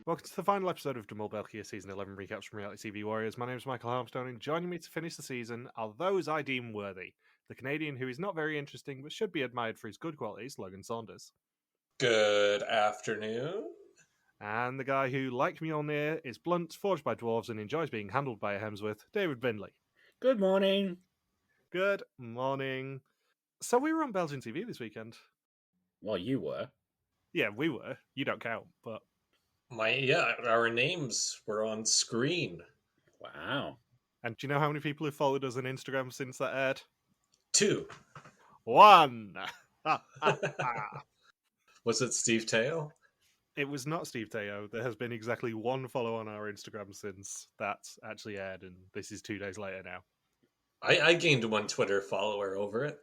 Welcome to the final episode of Mol België Season 11 recaps from Reality TV Warriors. My name is Michael Harmstone, and joining me to finish the season are those I deem worthy. The Canadian who is not very interesting but should be admired for his good qualities, Logan Saunders. Good afternoon. And the guy who, like Mjolnir, is blunt, forged by dwarves, and enjoys being handled by a Hemsworth, David Bindley. Good morning. Good morning. So we were on Belgian TV this weekend. Well, you were. Yeah, we were. You don't count, but... Our names were on screen. Wow. And do you know how many people have followed us on Instagram since that aired? 2. 1! Was it Steve Teo? It was not Steve Teo. There has been exactly one follow on our Instagram since that's actually aired, and this is 2 days later now. I gained 1 Twitter follower over it.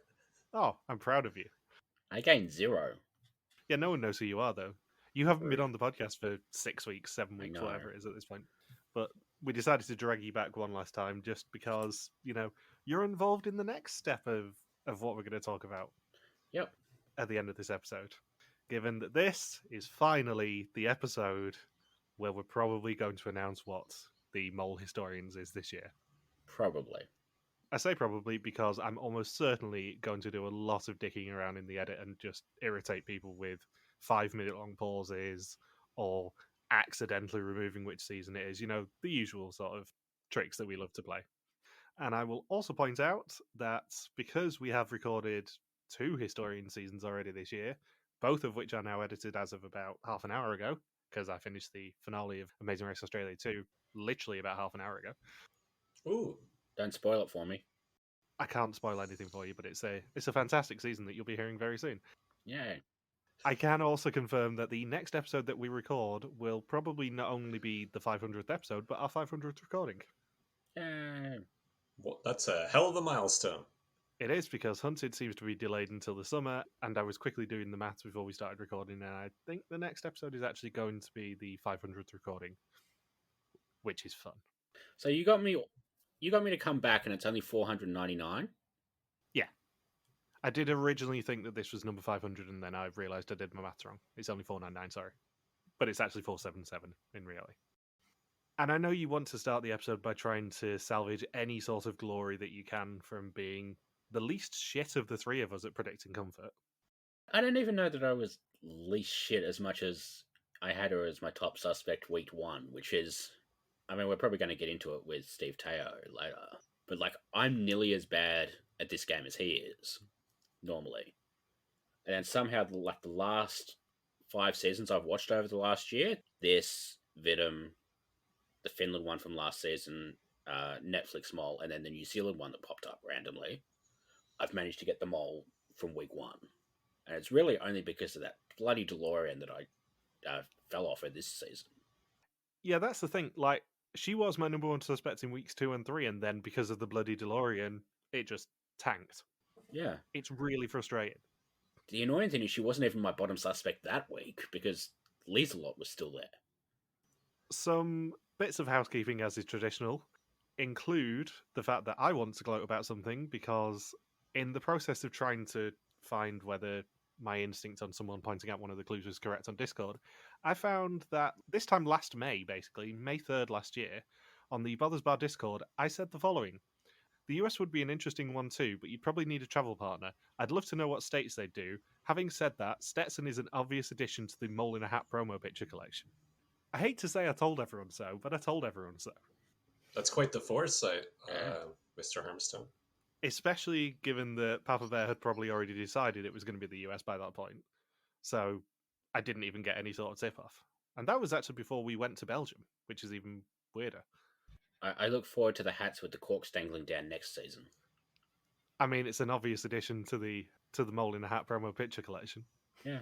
Oh, I'm proud of you. I gained 0. Yeah, no one knows who you are, though. You haven't been on the podcast for 6 weeks, 7 weeks, whatever it is at this point. But we decided to drag you back one last time just because, you're involved in the next step of what we're going to talk about. Yep. At the end of this episode. Given that this is finally the episode where we're probably going to announce what the Mole Historians is this year. Probably. I say probably because I'm almost certainly going to do a lot of dicking around in the edit and just irritate people with 5-minute long pauses or accidentally removing which season it is. The usual sort of tricks that we love to play. And I will also point out that because we have recorded 2 Historian seasons already this year, both of which are now edited as of about half an hour ago, because I finished the finale of Amazing Race Australia 2 literally about half an hour ago. Ooh. Don't spoil it for me. I can't spoil anything for you, but it's a fantastic season that you'll be hearing very soon. Yay. I can also confirm that the next episode that we record will probably not only be the 500th episode, but our 500th recording. Yay. Well, that's a hell of a milestone. It is, because Hunted seems to be delayed until the summer, and I was quickly doing the maths before we started recording, and I think the next episode is actually going to be the 500th recording, which is fun. So you got me to come back, and it's only 499? Yeah. I did originally think that this was number 500, and then I realised I did my maths wrong. It's only 499, sorry. But it's actually 477 in reality. And I know you want to start the episode by trying to salvage any sort of glory that you can from being the least shit of the 3 of us at predicting comfort. I don't even know that I was least shit as much as I had her as my top suspect week 1, which is... I mean, we're probably going to get into it with Steve Teo later. But, I'm nearly as bad at this game as he is, normally. And then somehow, the last 5 seasons I've watched over the last year, this, Vidum, the Finland one from last season, Netflix Mol, and then the New Zealand one that popped up randomly, I've managed to get them all from week 1. And it's really only because of that bloody DeLorean that I fell off in this season. Yeah, that's the thing. She was my number 1 suspect in weeks 2 and 3, and then because of the bloody DeLorean, it just tanked. Yeah. It's really frustrating. The annoying thing is she wasn't even my bottom suspect that week, because Lieselot was still there. Some bits of housekeeping, as is traditional, include the fact that I want to gloat about something, because in the process of trying to find whether my instinct on someone pointing out one of the clues was correct on Discord, I found that this time last May, basically, May 3rd last year, on the Bothers Bar Discord, I said the following. The US would be an interesting one too, but you'd probably need a travel partner. I'd love to know what states they'd do. Having said that, Stetson is an obvious addition to the Mole in a Hat promo picture collection. I hate to say I told everyone so, but I told everyone so. That's quite the foresight, Mr. Harmstone. Especially given that Papa Bear had probably already decided it was going to be the US by that point. So I didn't even get any sort of tip-off. And that was actually before we went to Belgium, which is even weirder. I look forward to the hats with the corks dangling down next season. I mean, it's an obvious addition to the Mole in a Hat promo picture collection. Yeah.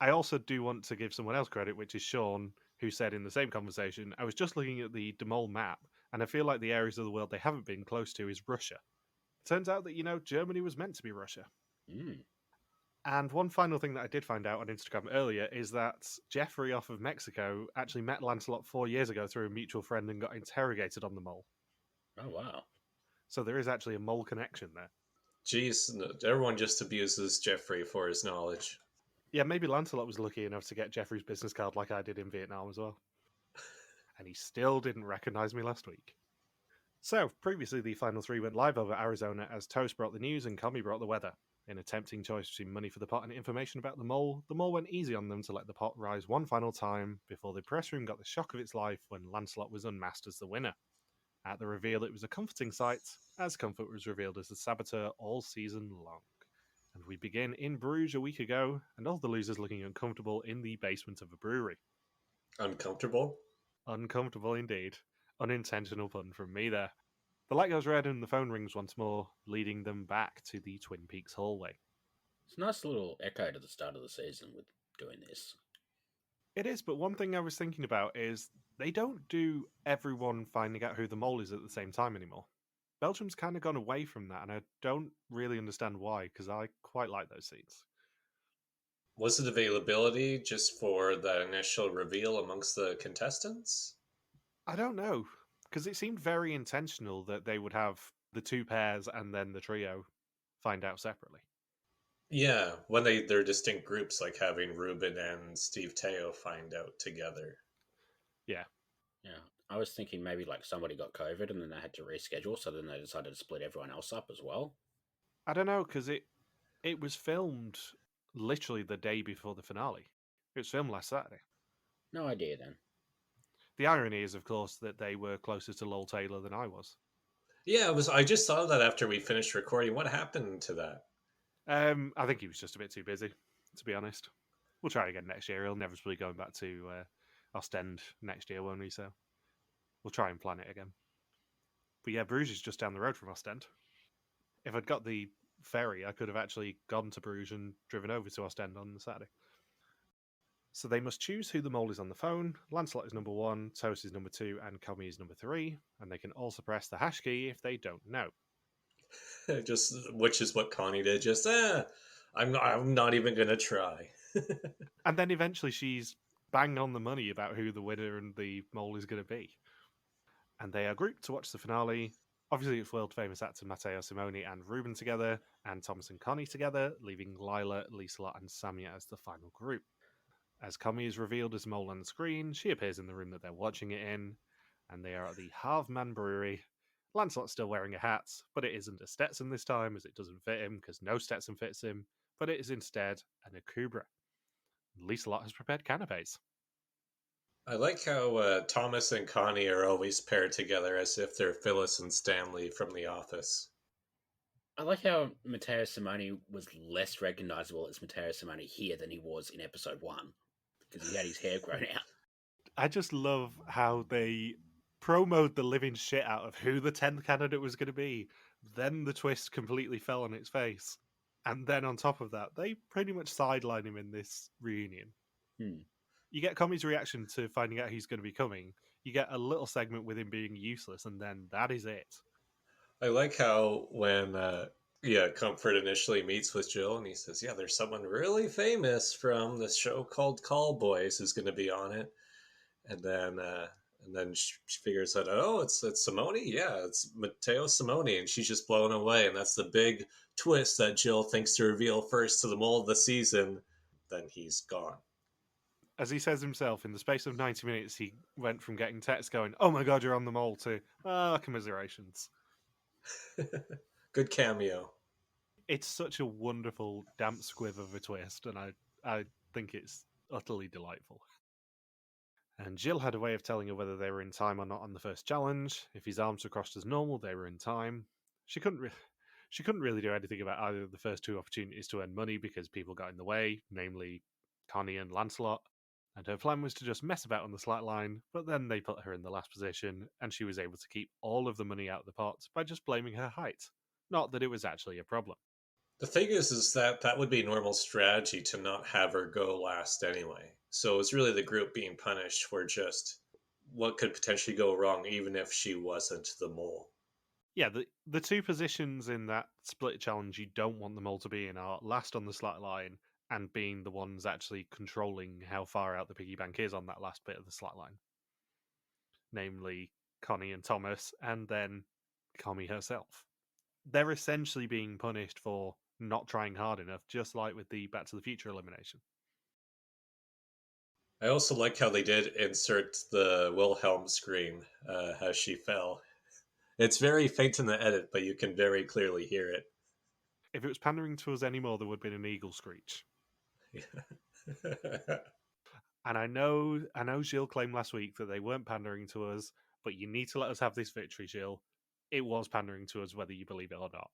I also do want to give someone else credit, which is Sean, who said in the same conversation, I was just looking at the Mole map, and I feel like the areas of the world they haven't been close to is Russia. Turns out that, Germany was meant to be Russia. Mm. And one final thing that I did find out on Instagram earlier is that Jeffrey off of Mexico actually met Lancelot 4 years ago through a mutual friend and got interrogated on the mole. Oh, wow. So there is actually a mole connection there. Jeez, everyone just abuses Jeffrey for his knowledge. Yeah, maybe Lancelot was lucky enough to get Jeffrey's business card like I did in Vietnam as well. And he still didn't recognise me last week. So, previously the final three went live over Arizona as Toast brought the news and Commie brought the weather. In a tempting choice between money for the pot and information about the mole went easy on them to let the pot rise one final time before the press room got the shock of its life when Lancelot was unmasked as the winner. At the reveal, it was a comforting sight, as Comfort was revealed as the saboteur all season long. And we begin in Bruges a week ago, and all the losers looking uncomfortable in the basement of a brewery. Uncomfortable? Uncomfortable indeed. Unintentional pun from me there. The light goes red and the phone rings once more, leading them back to the Twin Peaks hallway. It's a nice little echo to the start of the season with doing this. It is, but one thing I was thinking about is they don't do everyone finding out who the mole is at the same time anymore. Belgium's kind of gone away from that, and I don't really understand why, because I quite like those scenes. Was it availability just for the initial reveal amongst the contestants? I don't know, because it seemed very intentional that they would have the two pairs and then the trio find out separately. Yeah, when they're distinct groups, like having Ruben and Steve Teo find out together. Yeah. Yeah. I was thinking maybe like somebody got COVID and then they had to reschedule, so then they decided to split everyone else up as well. I don't know, because it was filmed literally the day before the finale. It was filmed last Saturday. No idea then. The irony is, of course, that they were closer to Lowell Taylor than I was. Yeah, I just saw that after we finished recording. What happened to that? I think he was just a bit too busy, to be honest. We'll try again next year. He'll inevitably going back to Ostend next year, won't he? So we'll try and plan it again. But yeah, Bruges is just down the road from Ostend. If I'd got the ferry, I could have actually gone to Bruges and driven over to Ostend on the Saturday. So they must choose who the mole is on the phone. Lancelot is number 1, Toast is number 2, and Commie is number 3. And they can also press the hash key if they don't know. Just which is what Connie did. Just I'm not even gonna try. And then eventually she's bang on the money about who the winner and the mole is going to be. And they are grouped to watch the finale. Obviously, it's world famous actor Matteo Simoni and Ruben together, and Thomas and Connie together, leaving Lila, Lieselot, and Samia as the final group. As Commie is revealed as mole on the screen, she appears in the room that they're watching it in, and they are at the Halfman Brewery. Lancelot's still wearing a hat, but it isn't a Stetson this time, as it doesn't fit him, because no Stetson fits him, but it is instead an Akubra. Lieselot has prepared canapes. I like how Thomas and Connie are always paired together as if they're Phyllis and Stanley from The Office. I like how Matteo Simoni was less recognizable as Matteo Simoni here than he was in episode 1, because he had his hair grown out. I just love how they promoted the living shit out of who the 10th candidate was going to be. Then the twist completely fell on its face. And then on top of that, they pretty much sideline him in this reunion. You get Commie's reaction to finding out he's going to be coming. You get a little segment with him being useless, and then that is it. I like how when Comfort initially meets with Jill and he says, yeah, there's someone really famous from this show called Call Boys who's going to be on it. And then she figures out, oh, it's Simoni? Yeah, it's Matteo Simoni. And she's just blown away. And that's the big twist that Jill thinks to reveal first to the mole of the season. Then he's gone. As he says himself, in the space of 90 minutes, he went from getting texts going, oh my god, you're on the mole, to, commiserations. Good cameo. It's such a wonderful damp squiv of a twist, and I think it's utterly delightful. And Gilles had a way of telling her whether they were in time or not on the first challenge. If his arms were crossed as normal, they were in time. She couldn't really do anything about either of the first two opportunities to earn money because people got in the way, namely Connie and Lancelot. And her plan was to just mess about on the slack line, but then they put her in the last position, and she was able to keep all of the money out of the pot by just blaming her height. Not that it was actually a problem. The thing is that would be normal strategy to not have her go last anyway. So it's really the group being punished for just what could potentially go wrong, even if she wasn't the mole. Yeah, the two positions in that split challenge you don't want the mole to be in are last on the slack line and being the ones actually controlling how far out the piggy bank is on that last bit of the slack line. Namely, Connie and Thomas, and then Commie herself. They're essentially being punished for not trying hard enough, just like with the Back to the Future elimination. I also like how they did insert the Wilhelm scream as she fell. It's very faint in the edit, but you can very clearly hear it. If it was pandering to us anymore, there would have been an eagle screech. And I know Gilles claimed last week that they weren't pandering to us, but you need to let us have this victory, Gilles. It was pandering to us, whether you believe it or not.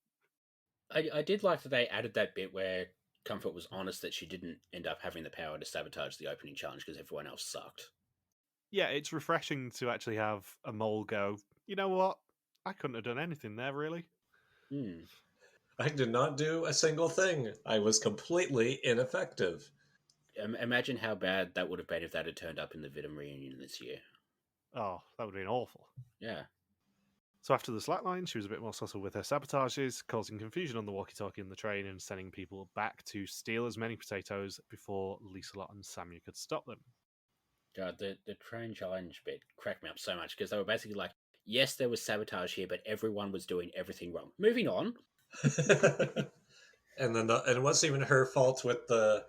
I did like that they added that bit where Comfort was honest that she didn't end up having the power to sabotage the opening challenge because everyone else sucked. Yeah, it's refreshing to actually have a mole go, you know what? I couldn't have done anything there, really. I did not do a single thing. I was completely ineffective. Imagine how bad that would have been if that had turned up in the Vidum reunion this year. Oh, that would have been awful. Yeah. So after the slackline, she was a bit more subtle with her sabotages, causing confusion on the walkie-talkie in the train and sending people back to steal as many potatoes before Lieselot and Samia could stop them. God, the train challenge bit cracked me up so much because they were basically like, yes, there was sabotage here, but everyone was doing everything wrong. Moving on. And then it wasn't even her fault with the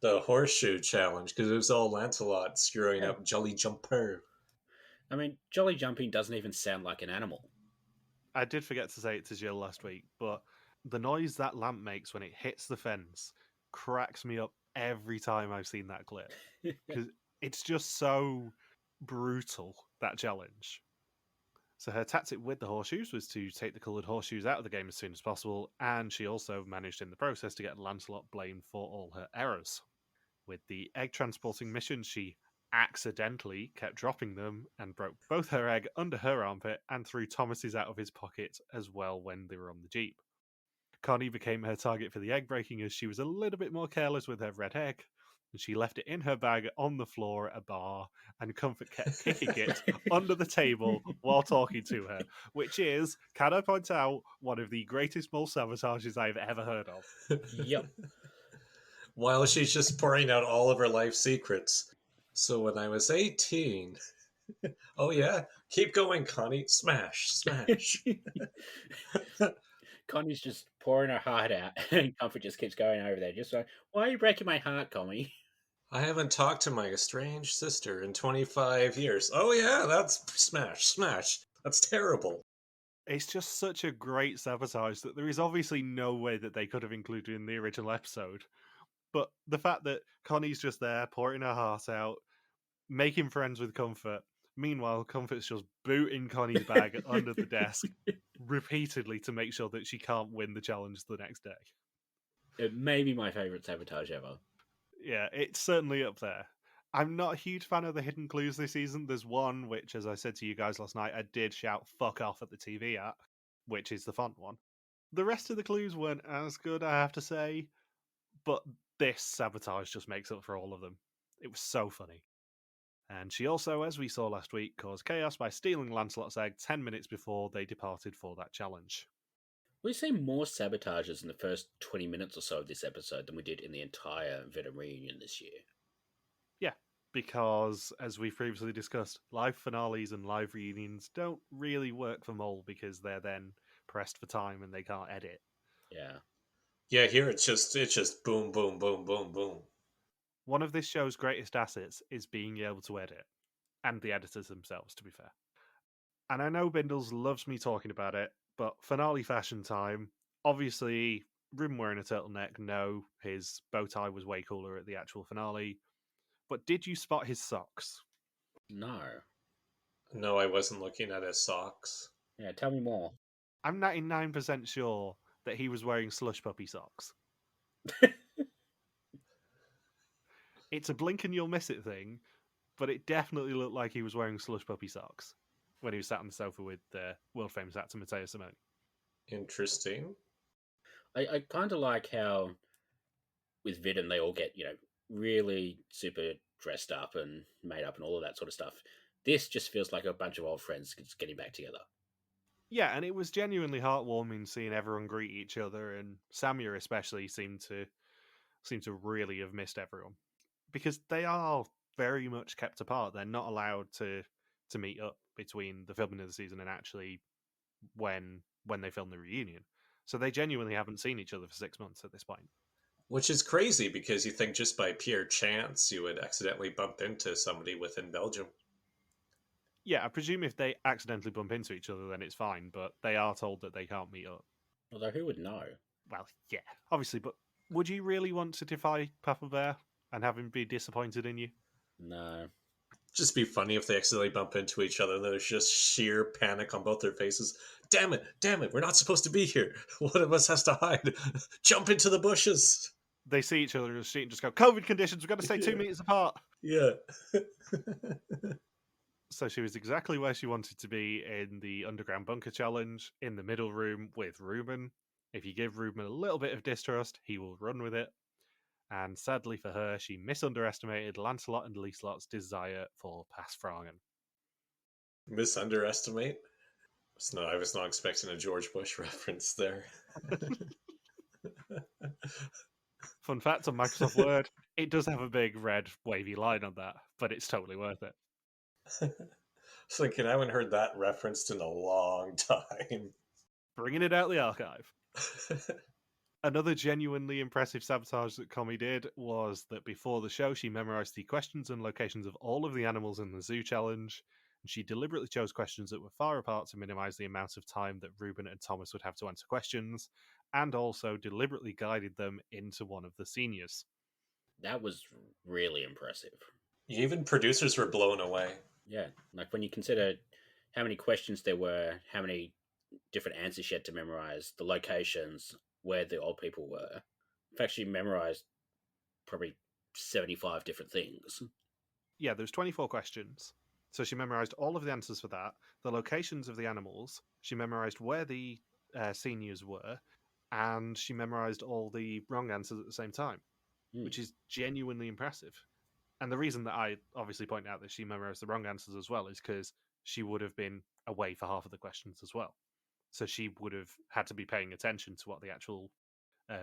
horseshoe challenge because it was all Lancelot screwing up Jolly Jumper. I mean, jolly jumping doesn't even sound like an animal. I did forget to say it to Gilles last week, but the noise that lamp makes when it hits the fence cracks me up every time I've seen that clip. Because it's just so brutal, that challenge. So her tactic with the horseshoes was to take the coloured horseshoes out of the game as soon as possible, and she also managed in the process to get Lancelot blamed for all her errors. With the egg transporting mission, she accidentally kept dropping them and broke both her egg under her armpit and threw Thomas's out of his pocket as well when they were on the Jeep. Connie became her target for the egg breaking as she was a little bit more careless with her red egg, and she left it in her bag on the floor at a bar, and Comfort kept kicking it under the table while talking to her, which is, can I point out, one of the greatest mole sabotages I've ever heard of. Yep. While she's just pouring out all of her life secrets. So when I was 18, oh yeah, keep going, Connie. Smash, smash. Connie's just pouring her heart out, and Comfort just keeps going over there, just like, why are you breaking my heart, Connie? I haven't talked to my estranged sister in 25 years. Oh yeah, that's smash, smash. That's terrible. It's just such a great sabotage that there is obviously no way that they could have included in the original episode. But the fact that Connie's just there, pouring her heart out, making friends with Comfort. Meanwhile, Comfort's just booting Connie's bag under the desk repeatedly to make sure that she can't win the challenge the next day. It may be my favourite sabotage ever. Yeah, it's certainly up there. I'm not a huge fan of the hidden clues this season. There's one which, as I said to you guys last night, I did shout fuck off at the TV at, which is the font one. The rest of the clues weren't as good, I have to say, but this sabotage just makes up for all of them. It was so funny. And she also, as we saw last week, caused chaos by stealing Lancelot's egg 10 minutes before they departed for that challenge. We see more sabotages in the first 20 minutes or so of this episode than we did in the entire Venom reunion this year. Yeah, because, as we've previously discussed, live finales and live reunions don't really work for Mol because they're then pressed for time and they can't edit. Yeah. Yeah, here it's just boom, boom, boom, boom, boom. One of this show's greatest assets is being able to edit, and the editors themselves, to be fair. And I know Bindles loves me talking about it, but finale fashion time, obviously, Rim wearing a turtleneck, no, his bow tie was way cooler at the actual finale. But did you spot his socks? No. No, I wasn't looking at his socks. Yeah, tell me more. I'm 99% sure that he was wearing Slush Puppie socks. It's a blink and you'll miss it thing, but it definitely looked like he was wearing Slush Puppie socks when he was sat on the sofa with the world famous actor Matteo Simone. Interesting. I kind of like how with Vidum they all get, really super dressed up and made up and all of that sort of stuff. This just feels like a bunch of old friends just getting back together. Yeah, and it was genuinely heartwarming seeing everyone greet each other, and Samia especially seemed to really have missed everyone. Because they are very much kept apart. They're not allowed to meet up between the filming of the season and actually when they film the reunion. So they genuinely haven't seen each other for 6 months at this point. Which is crazy because you think just by pure chance you would accidentally bump into somebody within Belgium. Yeah, I presume if they accidentally bump into each other, then it's fine, but they are told that they can't meet up. Although, who would know? Well, yeah, obviously, but would you really want to defy Papa Bear and have him be disappointed in you? No. Just be funny if they accidentally bump into each other and there's just sheer panic on both their faces. Damn it, we're not supposed to be here. One of us has to hide. Jump into the bushes. They see each other in the street and just go, COVID conditions, we've got to stay 2 meters apart. Yeah. So she was exactly where she wanted to be in the underground bunker challenge, in the middle room with Ruben. If you give Ruben a little bit of distrust, he will run with it. And sadly for her, she misunderestimated Lancelot and Lieslot's desire for Passfragen. Misunderestimate? I was not expecting a George Bush reference there. Fun fact on Microsoft Word, it does have a big red wavy line on that, but it's totally worth it. I was thinking I haven't heard that referenced in a long time. Bringing it out the archive. Another genuinely impressive sabotage that Commie did was that before the show, she memorized the questions and locations of all of the animals in the zoo challenge, and she deliberately chose questions that were far apart to minimize the amount of time that Ruben and Thomas would have to answer questions, and also deliberately guided them into one of the seniors. That was really impressive. Even producers were blown away. Yeah, like when you consider how many questions there were, how many different answers she had to memorize, the locations, where the old people were. In fact, she memorized probably 75 different things. Yeah, there's 24 questions. So she memorized all of the answers for that, the locations of the animals, she memorized where the seniors were, and she memorized all the wrong answers at the same time, which is genuinely impressive. And the reason that I obviously point out that she memorized the wrong answers as well is because she would have been away for half of the questions as well. So she would have had to be paying attention to what the actual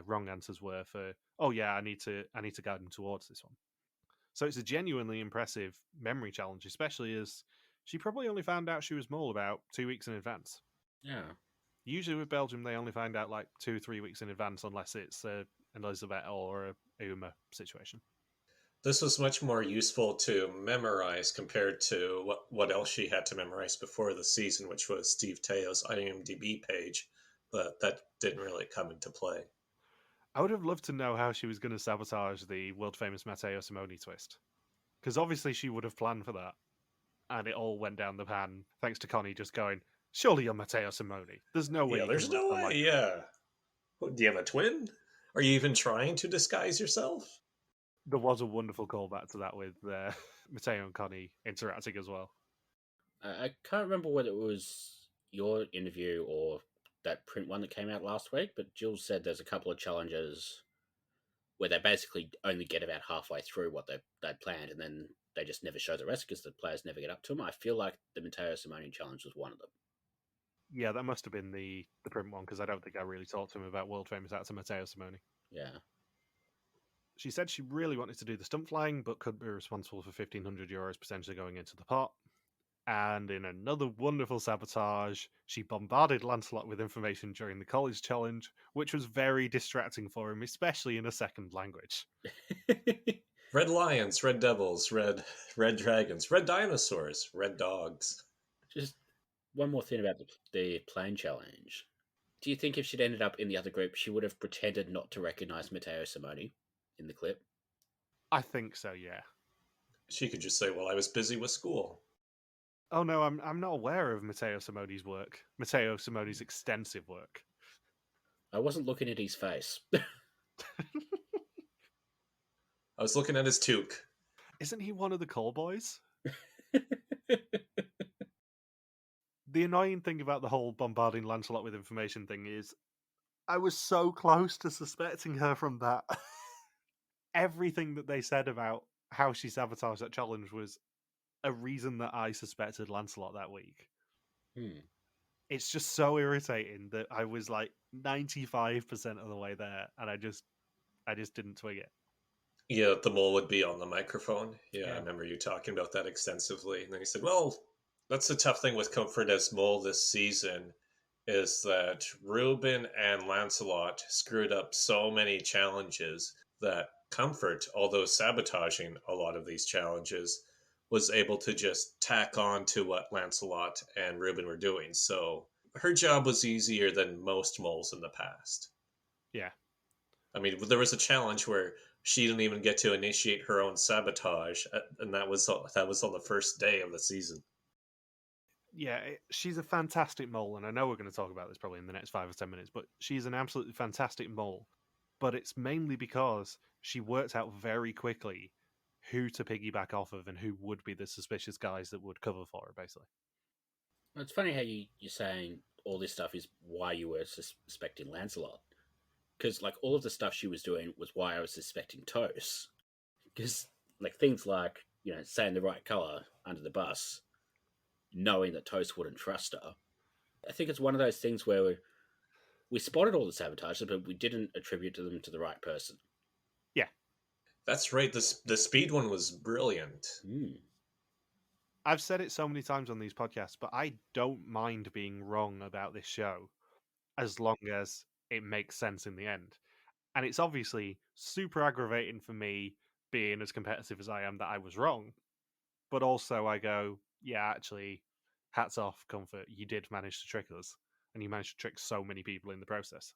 wrong answers were for, oh yeah, I need to guide them towards this one. So it's a genuinely impressive memory challenge, especially as she probably only found out she was Mole about 2 weeks in advance. Yeah. Usually with Belgium, they only find out like 2-3 weeks in advance, unless it's an Elizabeth or a Uma situation. This was much more useful to memorize compared to what else she had to memorize before the season, which was Steve Teo's IMDb page, but that didn't really come into play. I would have loved to know how she was going to sabotage the world-famous Matteo Simone twist. Because obviously she would have planned for that. And it all went down the pan, thanks to Connie just going, surely you're Matteo Simone. There's no way. Yeah, there's no way, like yeah. What, do you have a twin? Are you even trying to disguise yourself? There was a wonderful callback to that with Matteo and Connie interacting as well. I can't remember whether it was your interview or that print one that came out last week, but Gilles said there's a couple of challenges where they basically only get about halfway through what they'd planned, and then they just never show the rest because the players never get up to them. I feel like the Matteo Simone challenge was one of them. Yeah, that must have been the print one, because I don't think I really talked to him about world-famous actor Matteo Simone. Yeah. She said she really wanted to do the stunt flying, but could be responsible for €1,500 potentially going into the pot. And in another wonderful sabotage, she bombarded Lancelot with information during the college challenge, which was very distracting for him, especially in a second language. Red lions, red devils, red dragons, red dinosaurs, red dogs. Just one more thing about the plane challenge. Do you think if she'd ended up in the other group, she would have pretended not to recognize Matteo Simone in the clip? I think so, yeah. She could just say, well, I was busy with school. Oh no, I'm not aware of Matteo Simone's work. Matteo Simone's extensive work. I wasn't looking at his face. I was looking at his toque. Isn't he one of the call boys? The annoying thing about the whole bombarding Lancelot with information thing is I was so close to suspecting her from that. Everything that they said about how she sabotaged that challenge was a reason that I suspected Lancelot that week. It's just so irritating that I was like 95% of the way there, and I just didn't twig it. Yeah, the mole would be on the microphone. Yeah, I remember you talking about that extensively. And then he said, well, that's the tough thing with Comfort as Mole this season. is that Reuben and Lancelot screwed up so many challenges that Comfort, although sabotaging a lot of these challenges, was able to just tack on to what Lancelot and Reuben were doing. So her job was easier than most moles in the past. Yeah. I mean, there was a challenge where she didn't even get to initiate her own sabotage, and that was on the first day of the season. Yeah, she's a fantastic mole, and I know we're going to talk about this probably in the next 5 or 10 minutes, but she's an absolutely fantastic mole. But it's mainly because she worked out very quickly who to piggyback off of and who would be the suspicious guys that would cover for her, basically. Well, it's funny how you're saying all this stuff is why you were suspecting Lancelot. Because, like, all of the stuff she was doing was why I was suspecting Toast. Because, like, things like, saying the right colour under the bus, knowing that Toast wouldn't trust her. I think it's one of those things where we spotted all the sabotages, but we didn't attribute to them to the right person. Yeah. That's right. The speed one was brilliant. I've said it so many times on these podcasts, but I don't mind being wrong about this show as long as it makes sense in the end. And it's obviously super aggravating for me being as competitive as I am that I was wrong. But also I go, yeah, actually, hats off, Comfort. You did manage to trick us. And you managed to trick so many people in the process.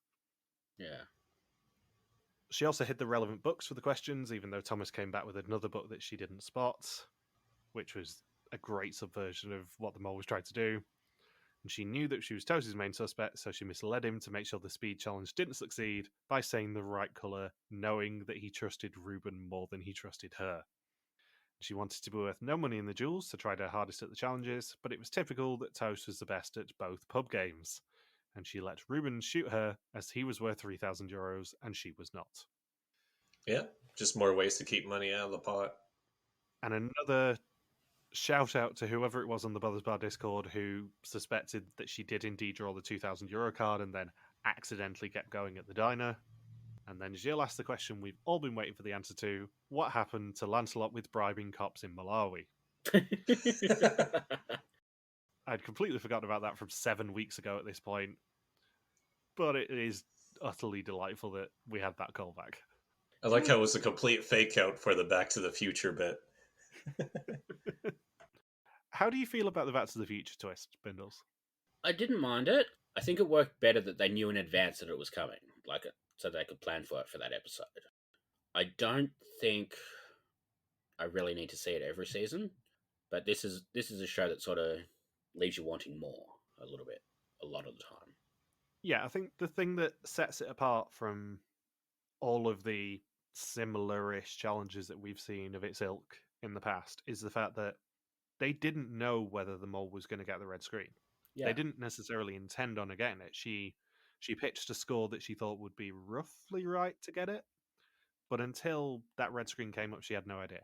Yeah. She also hid the relevant books for the questions, even though Thomas came back with another book that she didn't spot, which was a great subversion of what the mole was trying to do. And she knew that she was Toast's main suspect, so she misled him to make sure the speed challenge didn't succeed by saying the right colour, knowing that he trusted Reuben more than he trusted her. She wanted to be worth no money in the duels, so tried her hardest at the challenges, but it was typical that Toast was the best at both pub games, and she let Reuben shoot her as he was worth €3,000 and she was not. Yeah, just more ways to keep money out of the pot. And another shout out to whoever it was on the Brothers Bar Discord who suspected that she did indeed draw the €2,000 card and then accidentally kept going at the diner. And then Gilles asked the question we've all been waiting for the answer to: what happened to Lancelot with bribing cops in Malawi? I'd completely forgotten about that from 7 weeks ago at this point, but it is utterly delightful that we had that callback. I like how it was a complete fake out for the Back to the Future bit. How do you feel about the Back to the Future twist, Bindles? I didn't mind it. I think it worked better that they knew in advance that it was coming, so they could plan for it for that episode. I don't think I really need to see it every season, but this is a show that sort of leaves you wanting more a little bit, a lot of the time. Yeah, I think the thing that sets it apart from all of the similar-ish challenges that we've seen of its ilk in the past is the fact that they didn't know whether the mole was going to get the red screen. Yeah. They didn't necessarily intend on getting it. She pitched a score that she thought would be roughly right to get it, but until that red screen came up, she had no idea.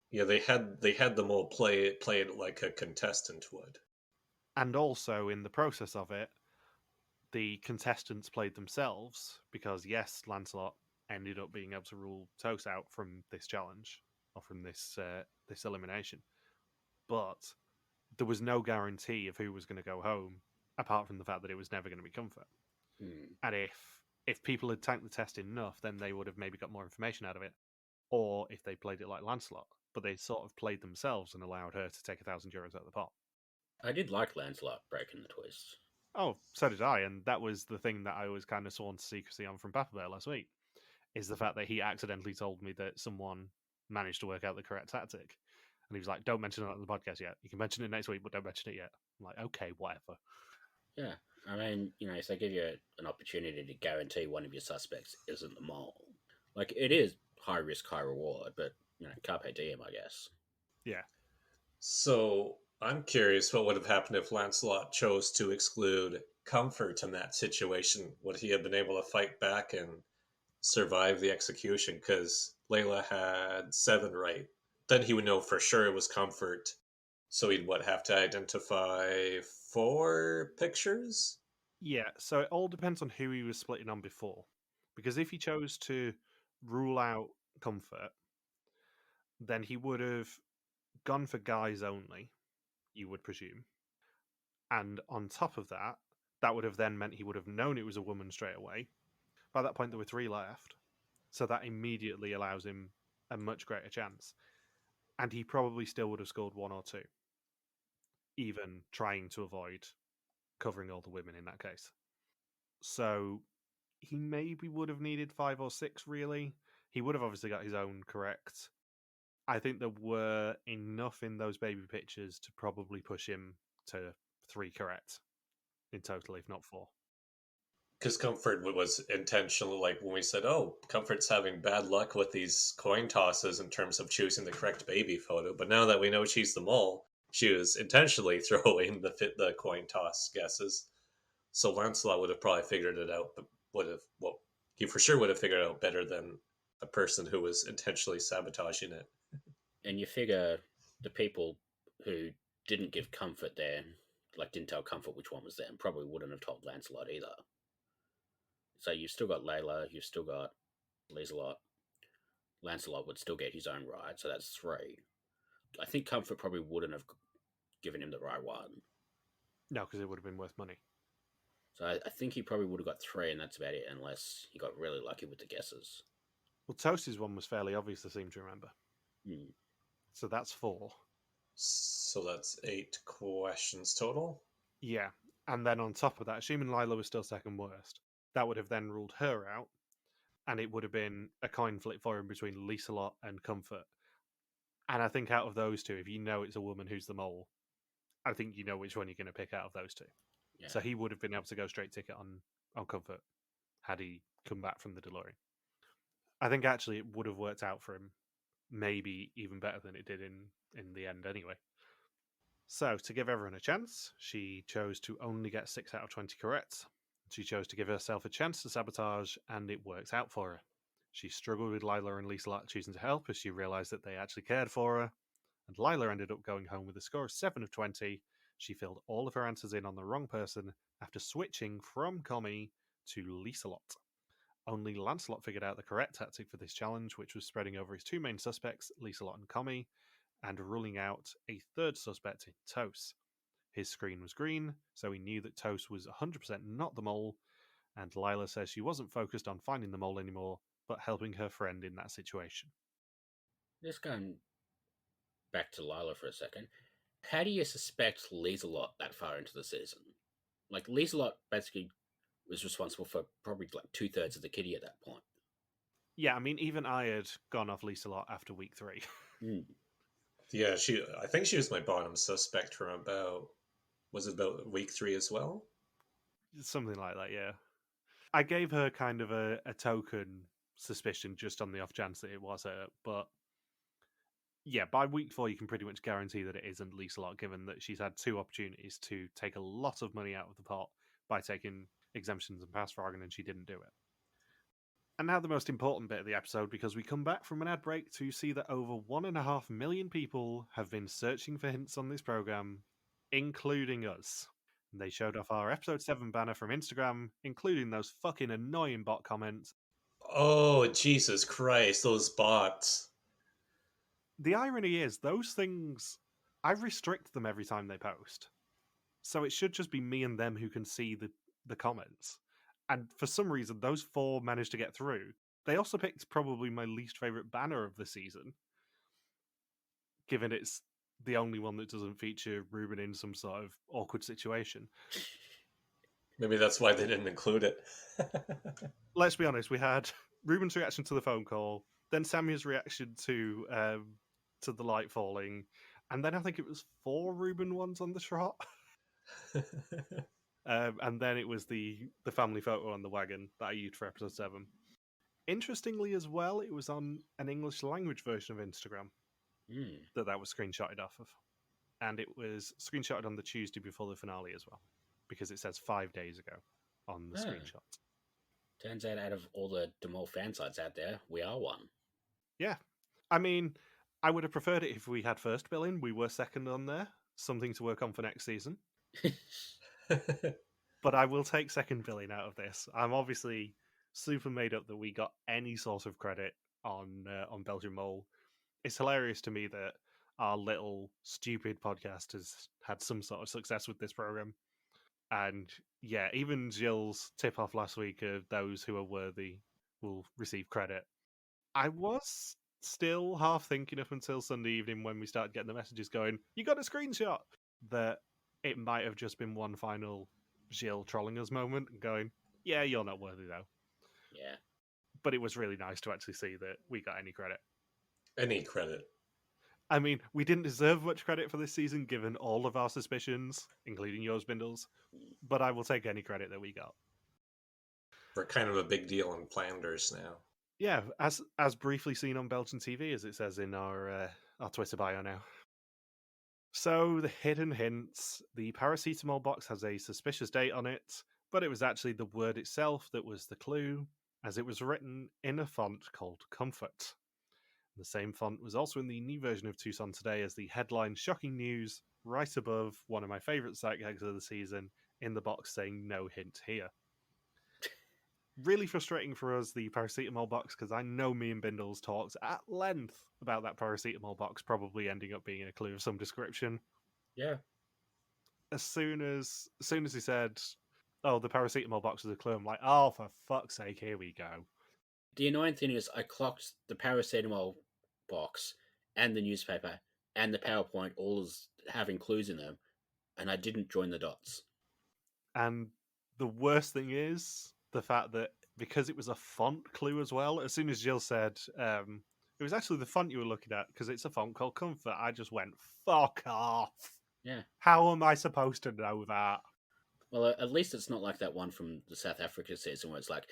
Yeah, they had them all play it like a contestant would. And also in the process of it, the contestants played themselves because yes, Lancelot ended up being able to rule Toast out from this challenge or from this elimination, but there was no guarantee of who was going to go home apart from the fact that it was never going to be Comfort. And if people had tanked the test enough, then they would have maybe got more information out of it, or if they played it like Lancelot, but they sort of played themselves and allowed her to take €1,000 out of the pot. I did like Lancelot breaking the twist. Oh, so did I, and that was the thing that I was kind of sworn to secrecy on from Papa Bear last week, is the fact that he accidentally told me that someone managed to work out the correct tactic. And he was like, don't mention it on the podcast yet. You can mention it next week, but don't mention it yet. I'm like, okay, whatever. Yeah. I mean, if they give you an opportunity to guarantee one of your suspects isn't the mole, like, it is high risk, high reward, but, carpe diem, I guess. Yeah. So I'm curious what would have happened if Lancelot chose to exclude Comfort in that situation. Would he have been able to fight back and survive the execution? Because Layla had 7 right. Then he would know for sure it was Comfort. So he'd have to identify 4 pictures? Yeah, so it all depends on who he was splitting on before. Because if he chose to rule out Comfort, then he would have gone for guys only, you would presume. And on top of that, That would have then meant he would have known it was a woman straight away. By that point, there were 3 left. So that immediately allows him a much greater chance. And he probably still would have scored 1 or 2, even trying to avoid covering all the women in that case. So he maybe would have needed 5 or 6, really. He would have obviously got his own correct. I think there were enough in those baby pictures to probably push him to 3 correct in total, if not 4. Because Comfort was intentional, like when we said, oh, Comfort's having bad luck with these coin tosses in terms of choosing the correct baby photo. But now that we know she's the mole, she was intentionally throwing the coin toss guesses. So Lancelot would have probably figured it out, but he for sure would have figured it out better than a person who was intentionally sabotaging it. And you figure the people who didn't give Comfort there, like didn't tell Comfort which one was them, probably wouldn't have told Lancelot either. So you've still got Layla, you've still got Lizelot. Lancelot would still get his own ride, so that's 3. I think Comfort probably wouldn't have given him the right one. No, because it would have been worth money. So I think he probably would have got 3, and that's about it, unless he got really lucky with the guesses. Well, Toast's one was fairly obvious, I seem to remember. So that's 4. So that's 8 questions total? Yeah. And then on top of that, assuming Lila was still second worst, that would have then ruled her out, and it would have been a coin flip for him between Lizelot and Comfort. And I think out of those 2, if you know it's a woman who's the mole, I think you know which one you're going to pick out of those 2. Yeah. So he would have been able to go straight ticket on Comfort had he come back from the DeLorean. I think actually it would have worked out for him, maybe even better than it did in the end anyway. So, to give everyone a chance, she chose to only get 6 out of 20 correct. She chose to give herself a chance to sabotage, and it worked out for her. She struggled with Lila and Lizelot choosing to help as she realised that they actually cared for her, and Lila ended up going home with a score of 7 of 20. She filled all of her answers in on the wrong person after switching from Commie to Lizelot. Only Lancelot figured out the correct tactic for this challenge, which was spreading over his 2 main suspects, Lizelot and Commie, and ruling out a third suspect in Toast. His screen was green, so he knew that Toast was 100% not the mole, and Lila says she wasn't focused on finding the mole anymore, but helping her friend in that situation. Just going back to Lila for a second, how do you suspect Lizelot that far into the season? Like, Lizelot basically was responsible for probably like 2/3 of the kitty at that point. Yeah, I mean, even I had gone off Lizelot after week 3. Yeah, I think she was my bottom suspect from about week 3 as well? Something like that, yeah. I gave her kind of a token suspicion just on the off chance that it was her, but yeah, by week 4 you can pretty much guarantee that it isn't Lizelot, given that she's had 2 opportunities to take a lot of money out of the pot by taking exemptions and pass frogging, and she didn't do it. And now the most important bit of the episode, because we come back from an ad break to see that over 1.5 million people have been searching for hints on this program, including us. And they showed off our episode 7 banner from Instagram, including those fucking annoying bot comments. Oh, Jesus Christ, those bots. The irony is, those things, I restrict them every time they post. So it should just be me and them who can see the comments. And for some reason, those 4 managed to get through. They also picked probably my least favourite banner of the season, given it's the only one that doesn't feature Ruben in some sort of awkward situation. Maybe that's why they didn't include it. Let's be honest, we had Ruben's reaction to the phone call, then Sammy's reaction to the light falling, and then I think it was 4 Ruben ones on the trot. And then it was the family photo on the wagon that I used for episode 7. Interestingly as well, it was on an English language version of Instagram that was screenshotted off of. And it was screenshotted on the Tuesday before the finale as well, because it says 5 days ago on the screenshot. Turns out of all the DeMol fan sites out there, we are one. Yeah. I mean, I would have preferred it if we had first billing. We were second on there. Something to work on for next season. But I will take second billing out of this. I'm obviously super made up that we got any sort of credit on Belgian Mole. It's hilarious to me that our little stupid podcast has had some sort of success with this program. And yeah, even Gilles' tip-off last week of those who are worthy will receive credit. I was still half thinking up until Sunday evening when we started getting the messages going, you got a screenshot, that it might have just been one final Gilles trolling us moment and going, yeah, you're not worthy though. Yeah. But it was really nice to actually see that we got any credit. Any credit. I mean, we didn't deserve much credit for this season given all of our suspicions, including yours, Bindles, but I will take any credit that we got. We're kind of a big deal in Flanders now. Yeah, as briefly seen on Belgian TV, as it says in our Twitter bio now. So, the hidden hints. The paracetamol box has a suspicious date on it, but it was actually the word itself that was the clue, as it was written in a font called Comfort. The same font was also in the new version of Tucson Today as the headline Shocking News, right above one of my favourite sight gags of the season, in the box saying no hint here. Really frustrating for us, the paracetamol box, because I know me and Bindles talked at length about that paracetamol box probably ending up being a clue of some description. Yeah. As soon as he said, oh, the paracetamol box is a clue, I'm like, oh, for fuck's sake, here we go. The annoying thing is I clocked the paracetamol box and the newspaper and the PowerPoint all as having clues in them, and I didn't join the dots. And the worst thing is the fact that because it was a font clue as well, as soon as Jill said it was actually the font you were looking at because it's a font called Comfort, I just went, fuck off. Yeah. How am I supposed to know that? Well, at least it's not like that one from the South Africa season where it's like,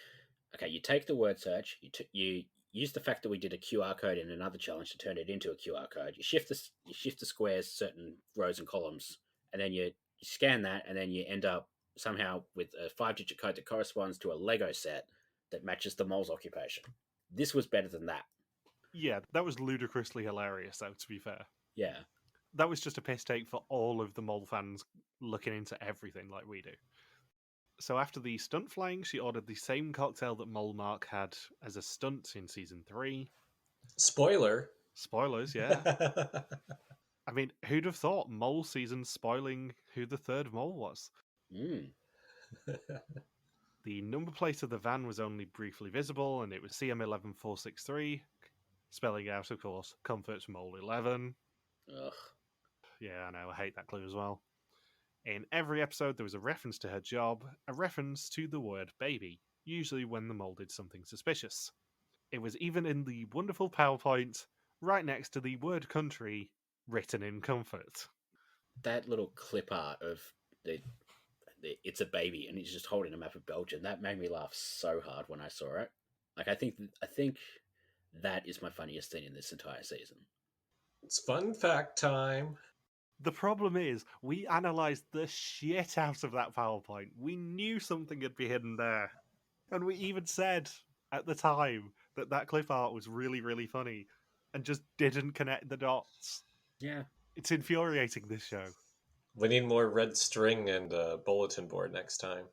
okay, you take the word search, you use the fact that we did a QR code in another challenge to turn it into a QR code. You shift the squares, certain rows and columns, and then you scan that, and then you end up somehow with a 5-digit code that corresponds to a Lego set that matches the mole's occupation. This was better than that. Yeah, that was ludicrously hilarious, though, to be fair. Yeah. That was just a piss take for all of the Mole fans looking into everything like we do. So after the stunt flying, she ordered the same cocktail that Mole Mark had as a stunt in season 3. Spoiler. Spoilers, yeah. I mean, who'd have thought Mole season spoiling who the third mole was? The number plate of the van was only briefly visible, and it was CM11463, spelling out, of course, Comfort's Mole 11. Ugh. Yeah, I know, I hate that clue as well. In every episode, there was a reference to her job, a reference to the word baby, usually when the mole did something suspicious. It was even in the wonderful PowerPoint, right next to the word country, written in Comfort. That little clip art of the it's a baby and he's just holding a map of Belgium, that made me laugh so hard when I saw it. Like, I think that is my funniest thing in this entire season. It's fun fact time. The problem is, we analysed the shit out of that PowerPoint. We knew something had been hidden there. And we even said at the time that clip art was really, really funny and just didn't connect the dots. Yeah. It's infuriating, this show. We need more red string and a bulletin board next time.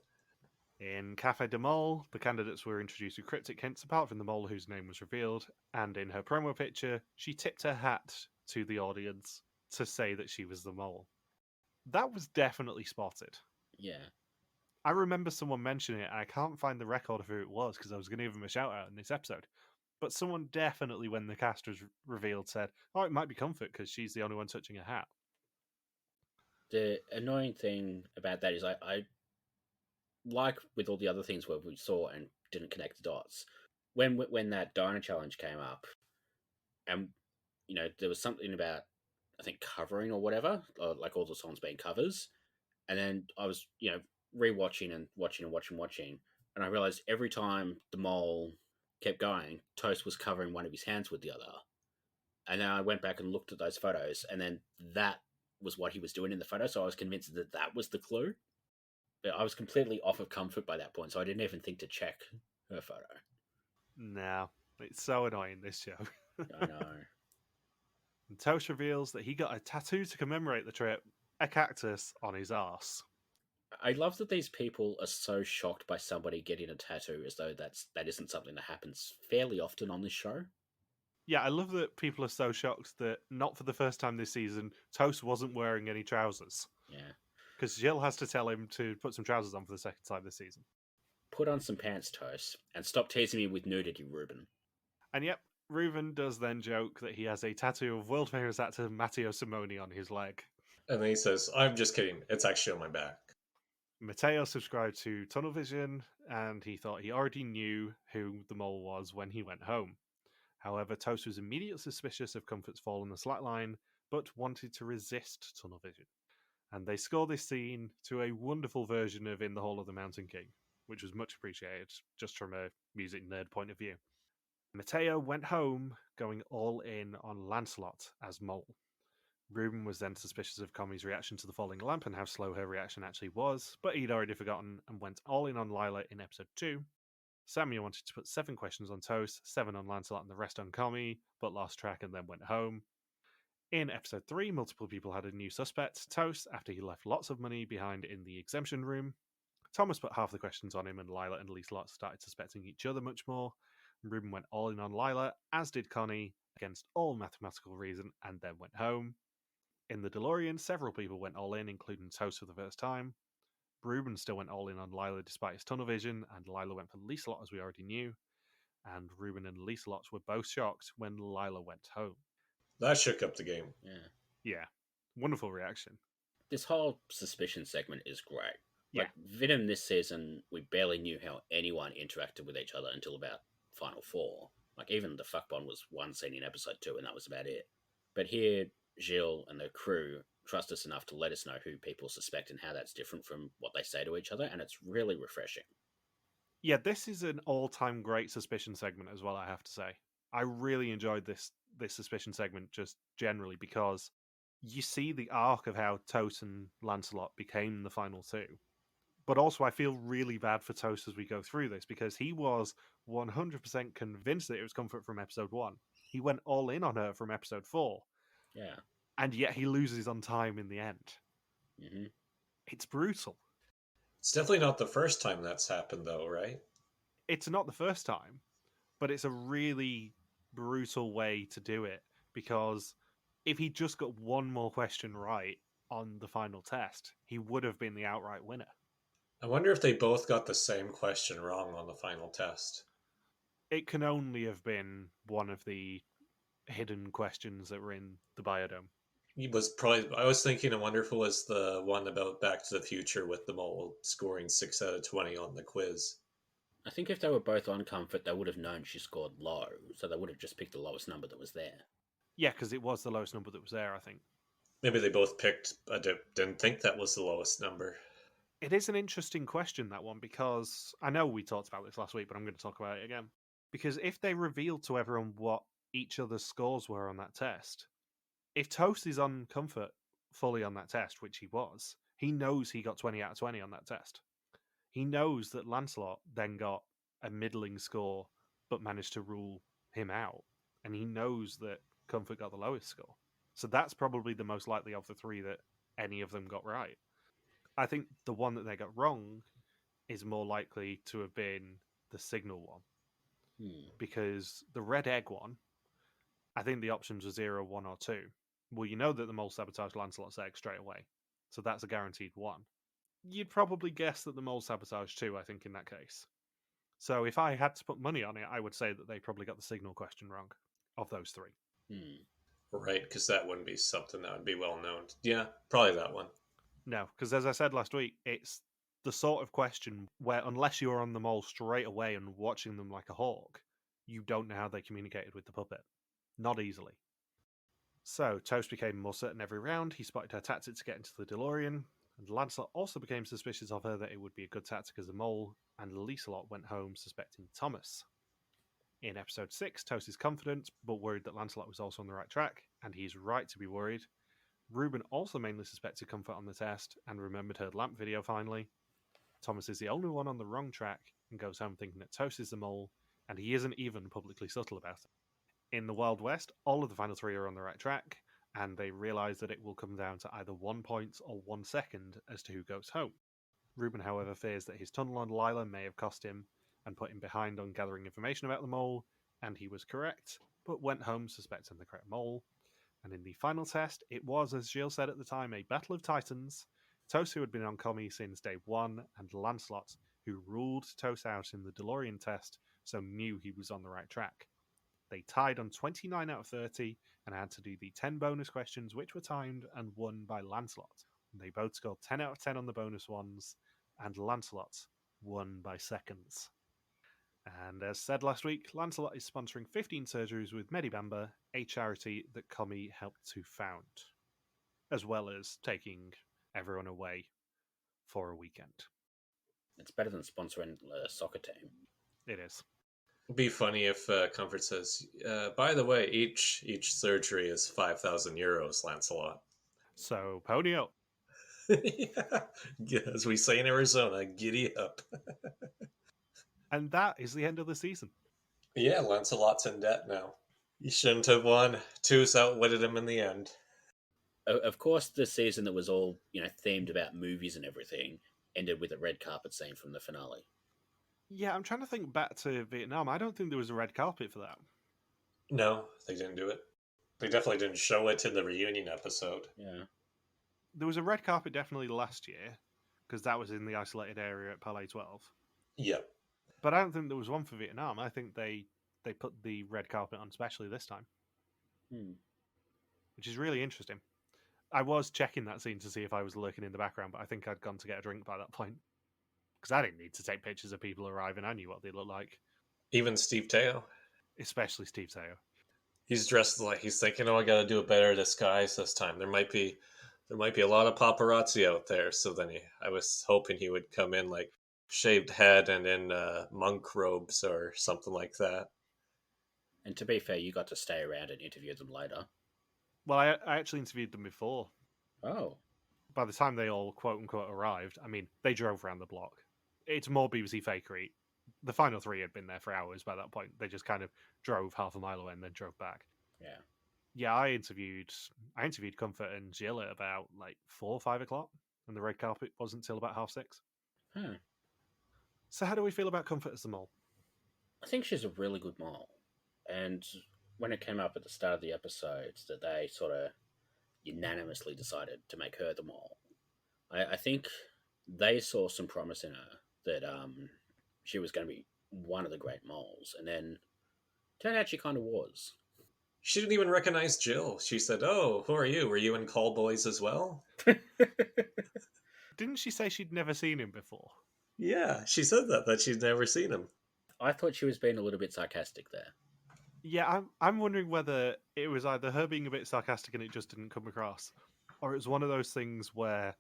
In Café de Mol, the candidates were introduced with cryptic hints apart from the mole whose name was revealed, and in her promo picture, she tipped her hat to the audience to say that she was the mole. That was definitely spotted. Yeah. I remember someone mentioning it, and I can't find the record of who it was because I was going to give him a shout out in this episode. But someone definitely, when the cast was revealed, said, oh, it might be Comfort because she's the only one touching a hat. The annoying thing about that is I like with all the other things where we saw and didn't connect the dots. When that diner challenge came up, and there was something about, I think, covering or whatever, or like all the songs being covers, and then I was rewatching and watching, and I realized every time the mole kept going, Toast was covering one of his hands with the other, and then I went back and looked at those photos, and then that was what he was doing in the photo, so I was convinced that was the clue. But I was completely off of Comfort by that point, so I didn't even think to check her photo. No, it's so annoying, this show. I know. And Toast reveals that he got a tattoo to commemorate the trip, a cactus on his arse. I love that these people are so shocked by somebody getting a tattoo as though that isn't something that happens fairly often on this show. Yeah, I love that people are so shocked that not for the first time this season, Toast wasn't wearing any trousers. Yeah. Because Gilles has to tell him to put some trousers on for the second time this season. Put on some pants, Toast, and stop teasing me with nudity, Ruben. And yep, Ruben does then joke that he has a tattoo of world famous actor Matteo Simoni on his leg. And then he says, I'm just kidding. It's actually on my back. Matteo subscribed to Tunnel Vision, and he thought he already knew who the mole was when he went home. However, Toast was immediately suspicious of Comfort's fall on the slackline, but wanted to resist Tunnel Vision. And they score this scene to a wonderful version of In the Hall of the Mountain King, which was much appreciated, just from a music nerd point of view. Matteo went home, going all in on Lancelot as Mole. Ruben was then suspicious of Commie's reaction to the falling lamp and how slow her reaction actually was, but he'd already forgotten and went all in on Lila in episode 2. Samuel wanted to put 7 questions on Toast, 7 on Lancelot and the rest on Commie, but lost track and then went home. In episode 3, multiple people had a new suspect, Toast, after he left lots of money behind in the exemption room. Thomas put half the questions on him, and Lila and Lancelot started suspecting each other much more. Ruben went all in on Lila, as did Connie, against all mathematical reason, and then went home. In the DeLorean, several people went all in, including Toast for the first time. Ruben still went all in on Lila despite his tunnel vision, and Lila went for Lancelot as we already knew. And Ruben and Lancelot were both shocked when Lila went home. That shook up the game. Yeah, wonderful reaction. This whole suspicion segment is great. Yeah. Like, Venom this season, we barely knew how anyone interacted with each other until about Final 4. Like, even the fuckbomb was one scene in episode 2, and that was about it. But here, Gilles and the crew trust us enough to let us know who people suspect and how that's different from what they say to each other, and it's really refreshing. Yeah, this is an all-time great suspicion segment as well, I have to say. I really enjoyed this suspicion segment just generally because you see the arc of how Toast and Lancelot became the final two. But also I feel really bad for Toast as we go through this because he was 100% convinced that it was Comfort from episode 1. He went all in on her from episode 4. Yeah. And yet he loses on time in the end. Mm-hmm. It's brutal. It's definitely not the first time that's happened, though, right? It's not the first time, but it's a really brutal way to do it because if he just got one more question right on the final test, he would have been the outright winner. I wonder if they both got the same question wrong on the final test. It can only have been one of the hidden questions that were in the biodome. I was thinking, I wonder if it was the one about Back to the Future with the mole scoring 6 out of 20 on the quiz. I think if they were both on Comfort, they would have known she scored low, so they would have just picked the lowest number that was there. Yeah, because it was the lowest number that was there, I think. Maybe they both picked, I didn't think that was the lowest number. It is an interesting question, that one, because I know we talked about this last week, but I'm going to talk about it again. Because if they revealed to everyone what each other's scores were on that test, if Toast is on Comfort fully on that test, which he was, he knows he got 20 out of 20 on that test. He knows that Lancelot then got a middling score, but managed to rule him out. And he knows that Comfort got the lowest score. So that's probably the most likely of the three that any of them got right. I think the one that they got wrong is more likely to have been the signal one. Because the red egg one, I think the options were 0, 1, or 2. Well, you know that the mole sabotaged Lancelot's egg straight away. So that's a guaranteed 1. You'd probably guess that the mole sabotaged 2, I think, in that case. So if I had to put money on it, I would say that they probably got the signal question wrong of those 3. Right, because that wouldn't be something that would be well known. Yeah, probably that one. No, because as I said last week, it's the sort of question where unless you're on the mole straight away and watching them like a hawk, you don't know how they communicated with the puppet. Not easily. So, Toast became more certain every round. He spotted her tactic to get into the DeLorean, and Lancelot also became suspicious of her that it would be a good tactic as a mole, and Lancelot went home suspecting Thomas. In episode 6, Toast is confident, but worried that Lancelot was also on the right track, and he's right to be worried. Ruben also mainly suspected Comfort on the test, and remembered her lamp video finally. Thomas is the only one on the wrong track, and goes home thinking that Toast is the mole, and he isn't even publicly subtle about it. In the Wild West, all of the final 3 are on the right track, and they realise that it will come down to either 1 point or 1 second as to who goes home. Ruben, however, fears that his tunnel on Lila may have cost him and put him behind on gathering information about the mole, and he was correct, but went home suspecting the correct mole. And in the final test, it was, as Gilles said at the time, a battle of titans. Toast, who had been on Commie since day one, and Lancelot, who ruled Toast out in the DeLorean test, so knew he was on the right track. They tied on 29 out of 30 and had to do the 10 bonus questions, which were timed and won by Lancelot. They both scored 10 out of 10 on the bonus ones, and Lancelot won by seconds. And as said last week, Lancelot is sponsoring 15 surgeries with Medibamba, a charity that Commie helped to found, as well as taking everyone away for a weekend. It's better than sponsoring a soccer team. It is. It'd be funny if Comfort says, by the way, each surgery is 5,000 euros, Lancelot. So, pony up. Yeah, as we say in Arizona, giddy up. And that is the end of the season. Yeah, Lancelot's in debt now. He shouldn't have won. Two's outwitted him in the end. Of course, the season that was all, themed about movies and everything ended with a red carpet scene from the finale. Yeah, I'm trying to think back to Vietnam. I don't think there was a red carpet for that. No, they didn't do it. They definitely didn't show it in the reunion episode. Yeah. There was a red carpet definitely last year, because that was in the isolated area at Palais 12. Yep. But I don't think there was one for Vietnam. I think they put the red carpet on specially this time. Which is really interesting. I was checking that scene to see if I was lurking in the background, but I think I'd gone to get a drink by that point. Because I didn't need to take pictures of people arriving. I knew what they looked like. Even Steve Teo. Especially Steve Teo. He's dressed like he's thinking, I got to do a better disguise this time. There might be a lot of paparazzi out there. So then I was hoping he would come in like shaved head and in monk robes or something like that. And to be fair, you got to stay around and interview them later. Well, I actually interviewed them before. Oh. By the time they all quote-unquote arrived, I mean, they drove around the block. It's more BBC fakery. The final three had been there for hours by that point. They just kind of drove half a mile away and then drove back. Yeah. Yeah, I interviewed Comfort and Gilles at about like 4 or 5 o'clock, and the red carpet wasn't till about 6:30. So how do we feel about Comfort as the mole? I think she's a really good mole. And when it came up at the start of the episodes that they sort of unanimously decided to make her the mole, I think they saw some promise in her that she was going to be one of the great moles, and then turned out she kind of was. She didn't even recognize Jill. She said, "Oh, who are you? Were you in Call Boys as well?" Didn't she say she'd never seen him before? Yeah, she said that she'd never seen him. I thought she was being a little bit sarcastic there. Yeah, I'm wondering whether it was either her being a bit sarcastic and it just didn't come across, or it was one of those things where,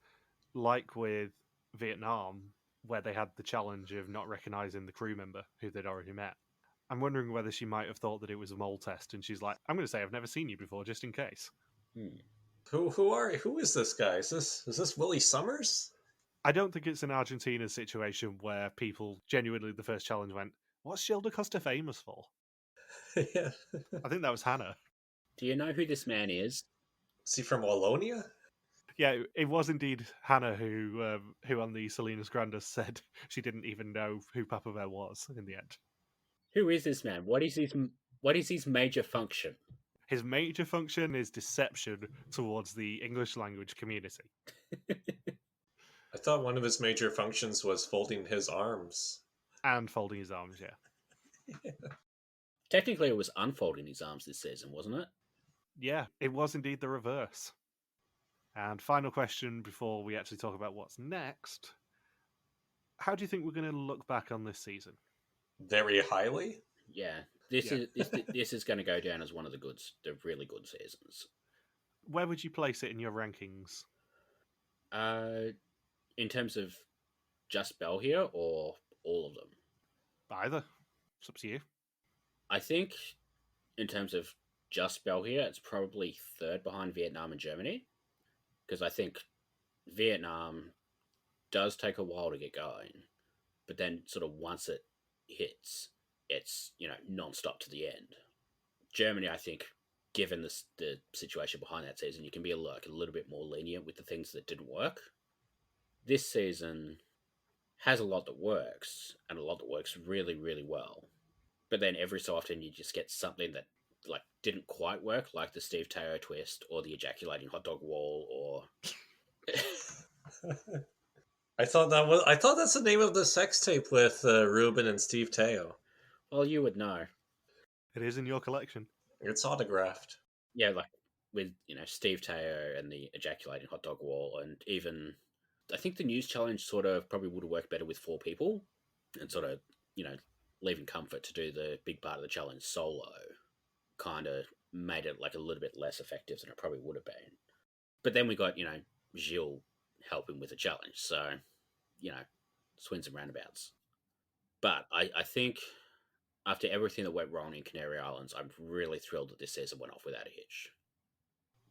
like with Vietnam, where they had the challenge of not recognizing the crew member who they'd already met. I'm wondering whether she might have thought that it was a mole test, and she's like, I'm going to say I've never seen you before, just in case. Who is this guy? Is this Willie Summers? I don't think it's an Argentina situation where people genuinely the first challenge went, what's Gilles Costa famous for? Yeah. I think that was Hannah. Do you know who this man is? Is he from Wallonia? Yeah, it was indeed Hannah who on the Salinas Grandes said she didn't even know who Papa Bear was in the end. Who is this man? What is his major function? His major function is deception towards the English language community. I thought one of his major functions was folding his arms. And folding his arms, yeah. Yeah. Technically, it was unfolding his arms this season, wasn't it? Yeah, it was indeed the reverse. And final question before we actually talk about what's next. How do you think we're going to look back on this season? Very highly? Yeah. This is going to go down as one of the really good seasons. Where would you place it in your rankings? In terms of just België or all of them? Either. It's up to you. I think in terms of just België, it's probably third behind Vietnam and Germany. Because I think Vietnam does take a while to get going. But then sort of once it hits, it's, non-stop to the end. Germany, I think, given the situation behind that season, you can be a little bit more lenient with the things that didn't work. This season has a lot that works, and a lot that works really, really well. But then every so often you just get something that didn't quite work, like the Steve Teo twist or the ejaculating hot dog wall or I thought that's the name of the sex tape with Ruben and Steve Teo. Well, you would know. It is in your collection. It's autographed. Yeah, like with, Steve Teo and the ejaculating hot dog wall, and even I think the news challenge sort of probably would have worked better with 4 people, and sort of, leaving Comfort to do the big part of the challenge solo kind of made it like a little bit less effective than it probably would have been. But then we got, Gilles helping with the challenge, so, swings and roundabouts. But I think after everything that went wrong in Canary Islands, I'm really thrilled that this season went off without a hitch.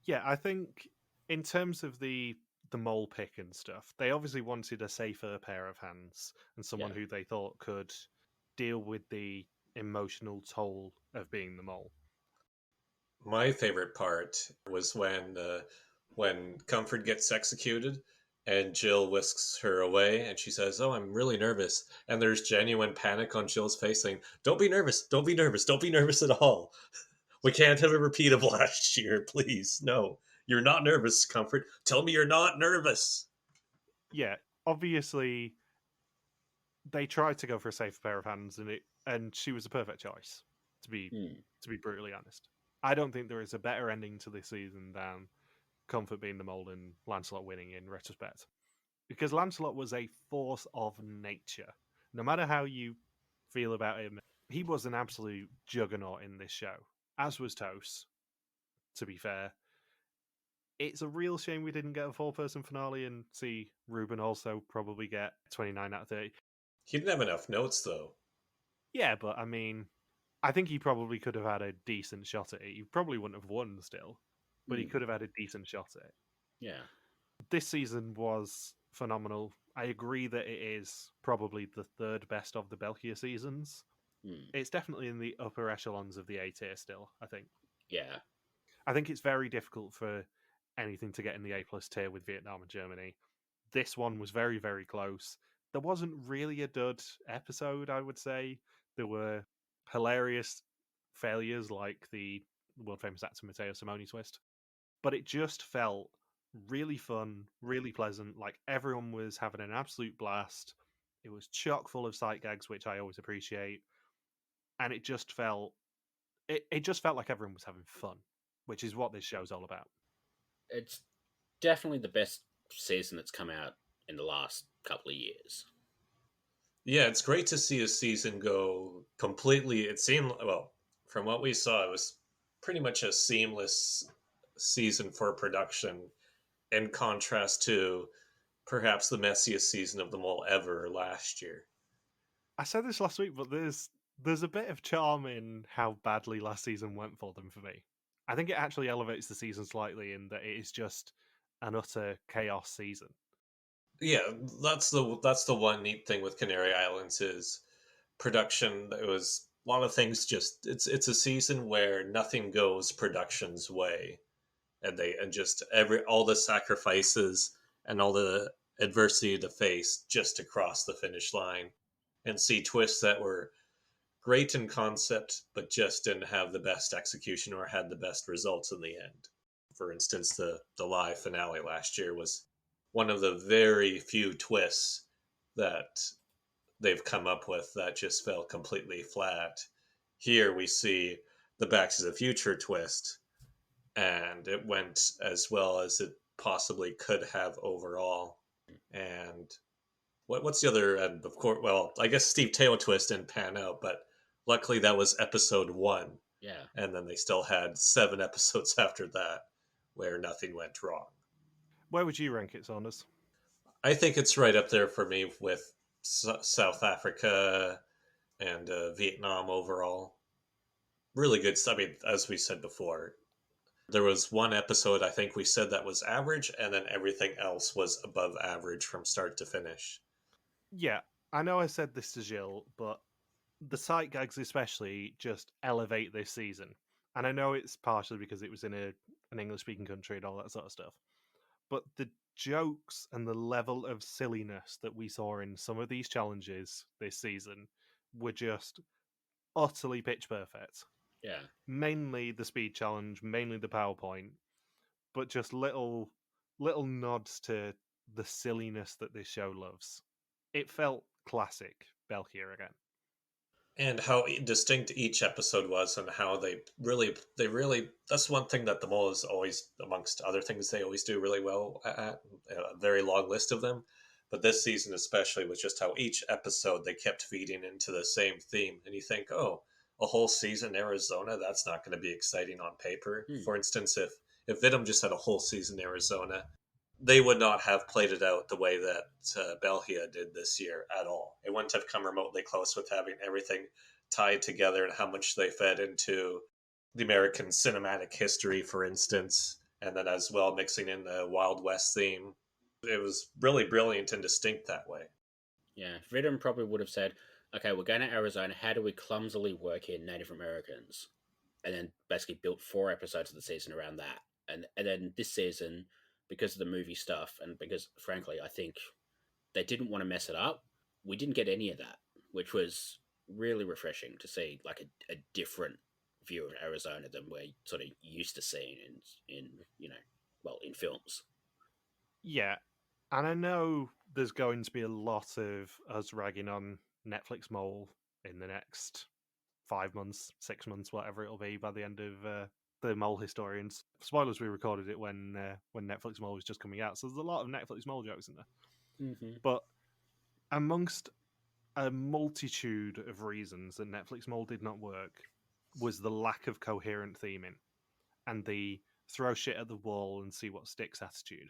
Yeah, I think in terms of the mole pick and stuff, they obviously wanted a safer pair of hands and someone who they thought could deal with the emotional toll of being the mole. My favorite part was when Comfort gets executed and Jill whisks her away and she says, "Oh, I'm really nervous." And there's genuine panic on Jill's face saying, "Don't be nervous. Don't be nervous. Don't be nervous at all. We can't have a repeat of last year, please. No. You're not nervous, Comfort. Tell me you're not nervous." Yeah, obviously they tried to go for a safer pair of hands and she was a perfect choice, to be brutally honest. I don't think there is a better ending to this season than Comfort being the mole and Lancelot winning in retrospect. Because Lancelot was a force of nature. No matter how you feel about him, he was an absolute juggernaut in this show, as was Toast, to be fair. It's a real shame we didn't get a 4-person finale and see Ruben also probably get 29 out of 30. He didn't have enough notes, though. Yeah, but I mean, I think he probably could have had a decent shot at it. He probably wouldn't have won still, but he could have had a decent shot at it. Yeah. This season was phenomenal. I agree that it is probably the 3rd best of the België seasons. It's definitely in the upper echelons of the A tier still, I think. Yeah. I think it's very difficult for anything to get in the A+ tier with Vietnam and Germany. This one was very, very close. There wasn't really a dud episode, I would say. There were hilarious failures like the world-famous actor Matteo Simone twist. But it just felt really fun, really pleasant. Like everyone was having an absolute blast. It was chock full of sight gags, which I always appreciate. And it just felt like everyone was having fun, which is what this show's all about. It's definitely the best season that's come out in the last couple of years. Yeah, it's great to see a season go completely. It seemed, well, from what we saw, it was pretty much a seamless season for production, in contrast to perhaps the messiest season of them all ever last year. I said this last week, but there's a bit of charm in how badly last season went for them for me. I think it actually elevates the season slightly in that it is just an utter chaos season. Yeah, that's the one neat thing with Canary Islands is production. It was a lot of things. Just it's a season where nothing goes production's way, and just all the sacrifices and all the adversity to face just to cross the finish line and see twists that were great in concept but just didn't have the best execution or had the best results in the end. For instance, the live finale last year was one of the very few twists that they've come up with that just fell completely flat. Here we see the Back to the Future twist, and it went as well as it possibly could have overall. And what's the other end? Of course, well, I guess Steve Tail twist didn't pan out, but luckily that was episode 1. Yeah. And then they still had 7 episodes after that where nothing went wrong. Where would you rank it, Saunders? I think it's right up there for me with South Africa and Vietnam overall. Really good stuff. I mean, as we said before, there was one episode I think we said that was average, and then everything else was above average from start to finish. Yeah, I know I said this to Gilles, but the sight gags especially just elevate this season. And I know it's partially because it was in an English-speaking country and all that sort of stuff. But the jokes and the level of silliness that we saw in some of these challenges this season were just utterly pitch perfect. Yeah. Mainly the speed challenge, mainly the PowerPoint, but just little nods to the silliness that this show loves. It felt classic België again. And how distinct each episode was, and how they really that's one thing that the Mole is always, amongst other things they always do really well at, a very long list of them, but this season especially was just how each episode they kept feeding into the same theme, and you think, oh, a whole season Arizona, that's not going to be exciting on paper. For instance, if Vidum just had a whole season Arizona, they would not have played it out the way that Belgia did this year at all. It wouldn't have come remotely close with having everything tied together, and how much they fed into the American cinematic history, for instance, and then as well mixing in the Wild West theme. It was really brilliant and distinct that way. Yeah, Vidum probably would have said, okay, we're going to Arizona, how do we clumsily work in Native Americans? And then basically built 4 episodes of the season around that. And then this season, because of the movie stuff, and because, frankly, I think they didn't want to mess it up, we didn't get any of that, which was really refreshing to see, like a different view of Arizona than we're sort of used to seeing in in films. Yeah, and I know there's going to be a lot of us ragging on Netflix Mole in the next 5 months, 6 months, whatever it'll be by the end of the Mole Historians. Spoilers, we recorded it when Netflix Mole was just coming out, so there's a lot of Netflix Mole jokes in there. Mm-hmm. But amongst a multitude of reasons that Netflix Mole did not work was the lack of coherent theming and the throw shit at the wall and see what sticks attitude.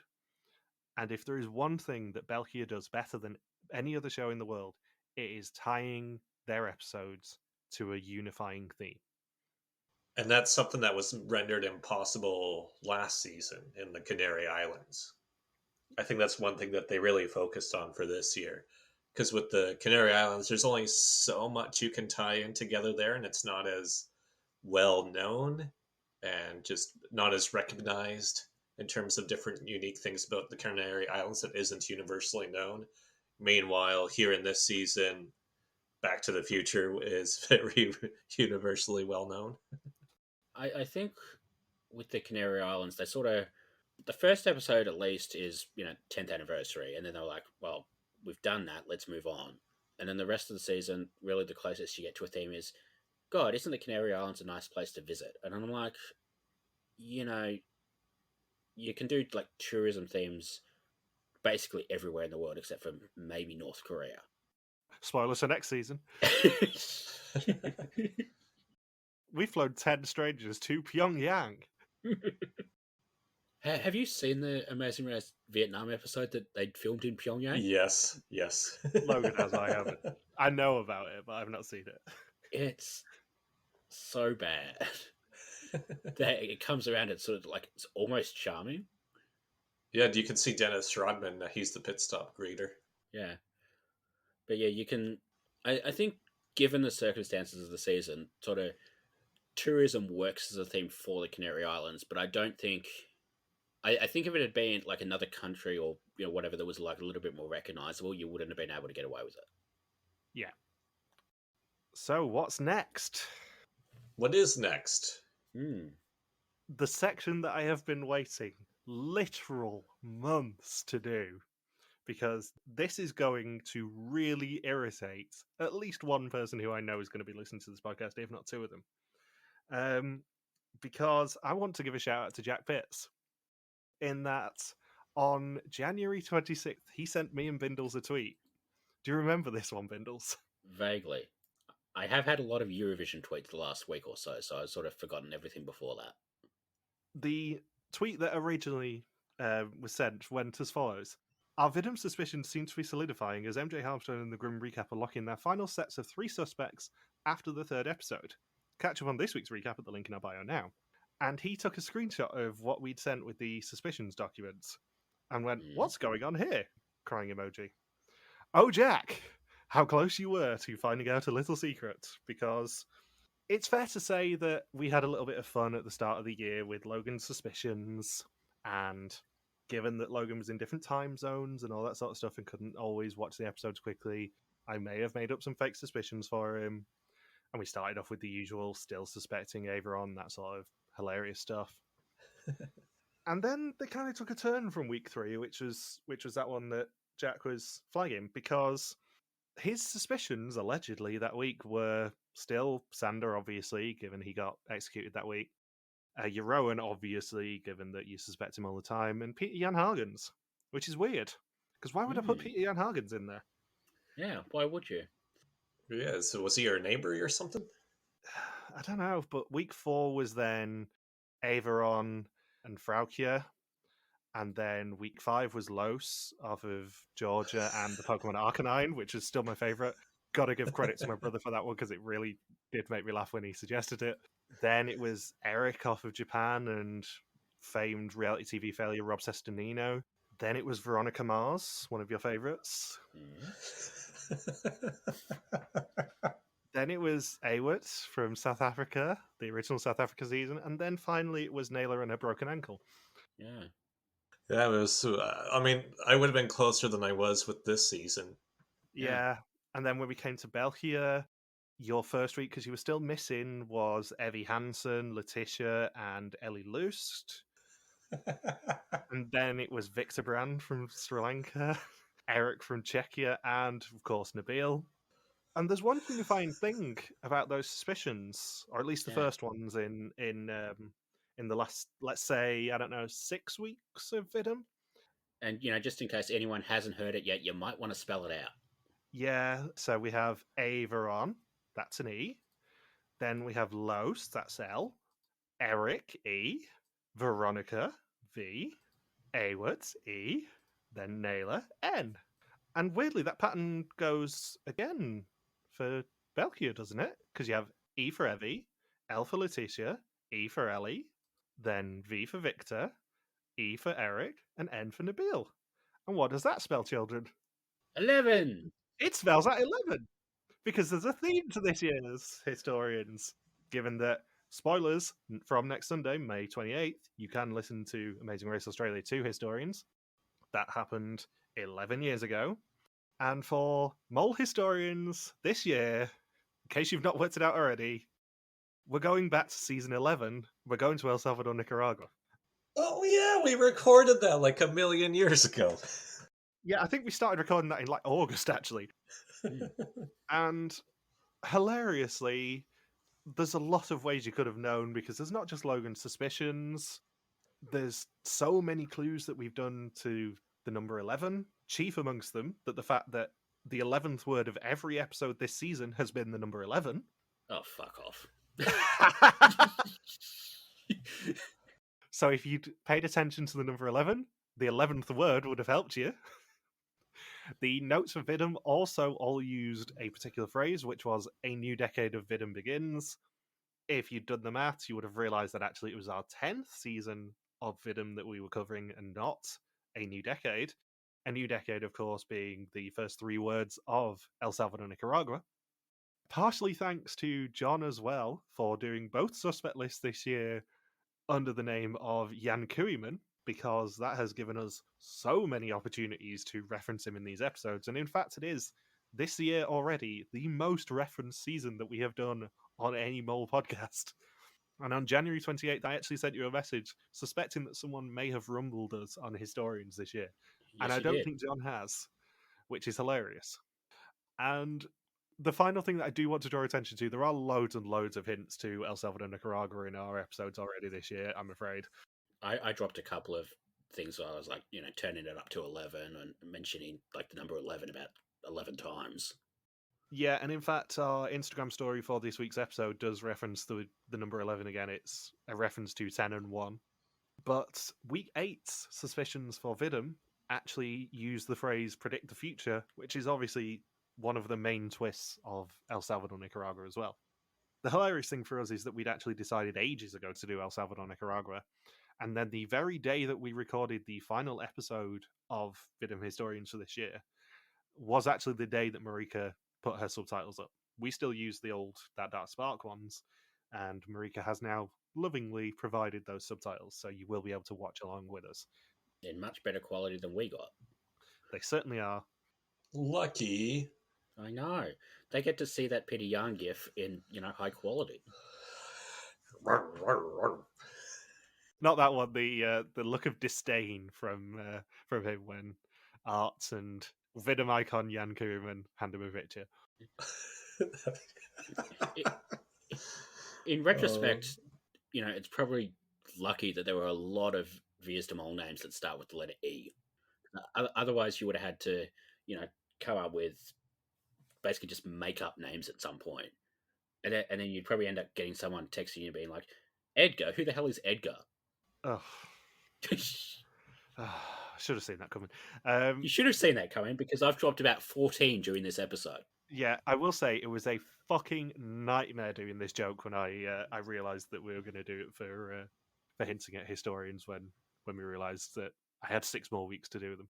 And if there is one thing that Belgia does better than any other show in the world, it is tying their episodes to a unifying theme. And that's something that was rendered impossible last season in the Canary Islands. I think that's one thing that they really focused on for this year. Because with the Canary Islands, there's only so much you can tie in together there, and it's not as well known and just not as recognized in terms of different unique things about the Canary Islands that isn't universally known. Meanwhile, here in this season, Back to the Future is very universally well known. I think with the Canary Islands, they sort of, the first episode at least is 10th anniversary, and then they're like, well, we've done that, let's move on. And then the rest of the season, really the closest you get to a theme is, God, isn't the Canary Islands a nice place to visit? And I'm like, you can do like tourism themes basically everywhere in the world except for maybe North Korea. Spoilers for next season. We've flown 10 strangers to Pyongyang. Have you seen the Amazing Race Vietnam episode that they'd filmed in Pyongyang? Yes. Logan has, I haven't. I know about it, but I've not seen it. It's so bad. That it comes around, it's sort of like, it's almost charming. Yeah, you can see Dennis Rodman. He's the pit stop greeter. Yeah. But yeah, you can... I think, given the circumstances of the season, sort of tourism works as a theme for the Canary Islands, but I don't think... I think if it had been like another country or whatever that was like a little bit more recognizable, you wouldn't have been able to get away with it. Yeah. So what's next? What is next? The section that I have been waiting literal months to do, because this is going to really irritate at least one person who I know is going to be listening to this podcast, if not 2 of them. Because I want to give a shout out to Jack Pitts, in that on January 26th, he sent me and Bindles a tweet. Do you remember this one, Bindles? Vaguely. I have had a lot of Eurovision tweets the last week or so I've sort of forgotten everything before that. The tweet that originally was sent went as follows. Our Vidum suspicions seem to be solidifying as MJ Harmstone and the Grim Recap are locking their final sets of 3 suspects after the 3rd episode. Catch up on this week's recap at the link in our bio now. And he took a screenshot of what we'd sent with the suspicions documents and went, "What's going on here?" Crying emoji. Oh, Jack, how close you were to finding out a little secret, because it's fair to say that we had a little bit of fun at the start of the year with Logan's suspicions, and given that Logan was in different time zones and all that sort of stuff and couldn't always watch the episodes quickly, I may have made up some fake suspicions for him. And we started off with the usual still suspecting Averon, that sort of hilarious stuff. And then they kind of took a turn from week 3, which was that one that Jack was flagging, because his suspicions allegedly that week were still Sander, obviously, given he got executed that week. Rowan, obviously, given that you suspect him all the time, and Peter Jan Hagens, which is weird. Because why would I put Peter Jan Hagens in there? Yeah, why would you? Yeah, so was he your neighbor or something? I don't know, but week 4 was then Averon and Fraukje, and then week 5 was Los off of Georgia and the Pokemon Arcanine, which is still my favourite. Gotta give credit to my brother for that one because it really did make me laugh when he suggested it. Then it was Eric off of Japan and famed reality TV failure Rob Sestanino. Then it was Veronica Mars, one of your favourites. Then it was Awit from South Africa, the original South Africa season. And then finally it was Naylor and her broken ankle. Yeah. Yeah, it was. I mean, I would have been closer than I was with this season. Yeah. And then when we came to België, your first week, because you were still missing, was Evie Hansen, Letitia, and Ellie Lust. And then it was Victor Brand from Sri Lanka, Eric from Czechia, and of course Nabil. And there's one unifying thing about those suspicions, or at least the first ones in the last, let's say, I don't know, 6 weeks of Vidum. And, just in case anyone hasn't heard it yet, you might want to spell it out. Yeah, so we have Averon, that's an E. Then we have Los, that's L. Eric, E. Veronica, V. Awit, E. Then Naylor, N. And weirdly, that pattern goes again for België, doesn't it? Because you have E for Evie, L for Letitia, E for Ellie, then V for Victor, E for Eric, and N for Nabil. And what does that spell, children? 11! It spells out 11! Because there's a theme to this year's Historians, given that, spoilers, from next Sunday, May 28th, you can listen to Amazing Race Australia 2 Historians. That happened 11 years ago. And for Mol Historians this year, in case you've not worked it out already, we're going back to season 11. We're going to El Salvador, Nicaragua. Oh, yeah, we recorded that like a million years ago. Yeah, I think we started recording that in like August, actually. And hilariously, there's a lot of ways you could have known, because there's not just Logan's suspicions. There's so many clues that we've done to the number 11, chief amongst them, that the fact that the 11th word of every episode this season has been the number 11. Oh, fuck off. So if you'd paid attention to the number 11, the 11th word would have helped you. The notes for Vidum also all used a particular phrase, which was "a new decade of Vidum begins." If you'd done the maths, you would have realised that actually it was our 10th season of Vidum that we were covering and not a new decade. A new decade, of course, being the first 3 words of El Salvador, Nicaragua. Partially thanks to John as well for doing both suspect lists this year under the name of Jan Kuiman, because that has given us so many opportunities to reference him in these episodes. And in fact, it is this year already the most referenced season that we have done on any Mole podcast. And on January 28th, I actually sent you a message suspecting that someone may have rumbled us on Historians this year. Yes, and I don't think John has, which is hilarious. And the final thing that I do want to draw attention to, there are loads and loads of hints to El Salvador, Nicaragua in our episodes already this year, I'm afraid. I dropped a couple of things where I was like, turning it up to 11 and mentioning like the number 11 about 11 times. Yeah, and in fact, our Instagram story for this week's episode does reference the number 11 again. It's a reference to 10 and 1. But week 8's suspicions for Vidum actually use the phrase predict the future, which is obviously one of the main twists of El Salvador, Nicaragua as well. The hilarious thing for us is that we'd actually decided ages ago to do El Salvador, Nicaragua. And then the very day that we recorded the final episode of Vidum Historians for this year was actually the day that Marika put her subtitles up. We still use the old That Dark Spark ones, and Marika has now lovingly provided those subtitles, so you will be able to watch along with us. In much better quality than we got. They certainly are. Lucky. I know. They get to see that Peter Yarn gif in, high quality. Not that one. The look of disdain from him when Arts and Vidum icon Jan Koeman hand him a picture. In retrospect, it's probably lucky that there were a lot of Viestamol names that start with the letter E. Otherwise, you would have had to, come up with basically just make up names at some point. And then you'd probably end up getting someone texting you being like, Edgar? Who the hell is Edgar? Oh. Should have seen that coming. You should have seen that coming because I've dropped about 14 during this episode. Yeah, I will say it was a fucking nightmare doing this joke when I realised that we were going to do it for hinting at historians when we realised that I had 6 more weeks to do them.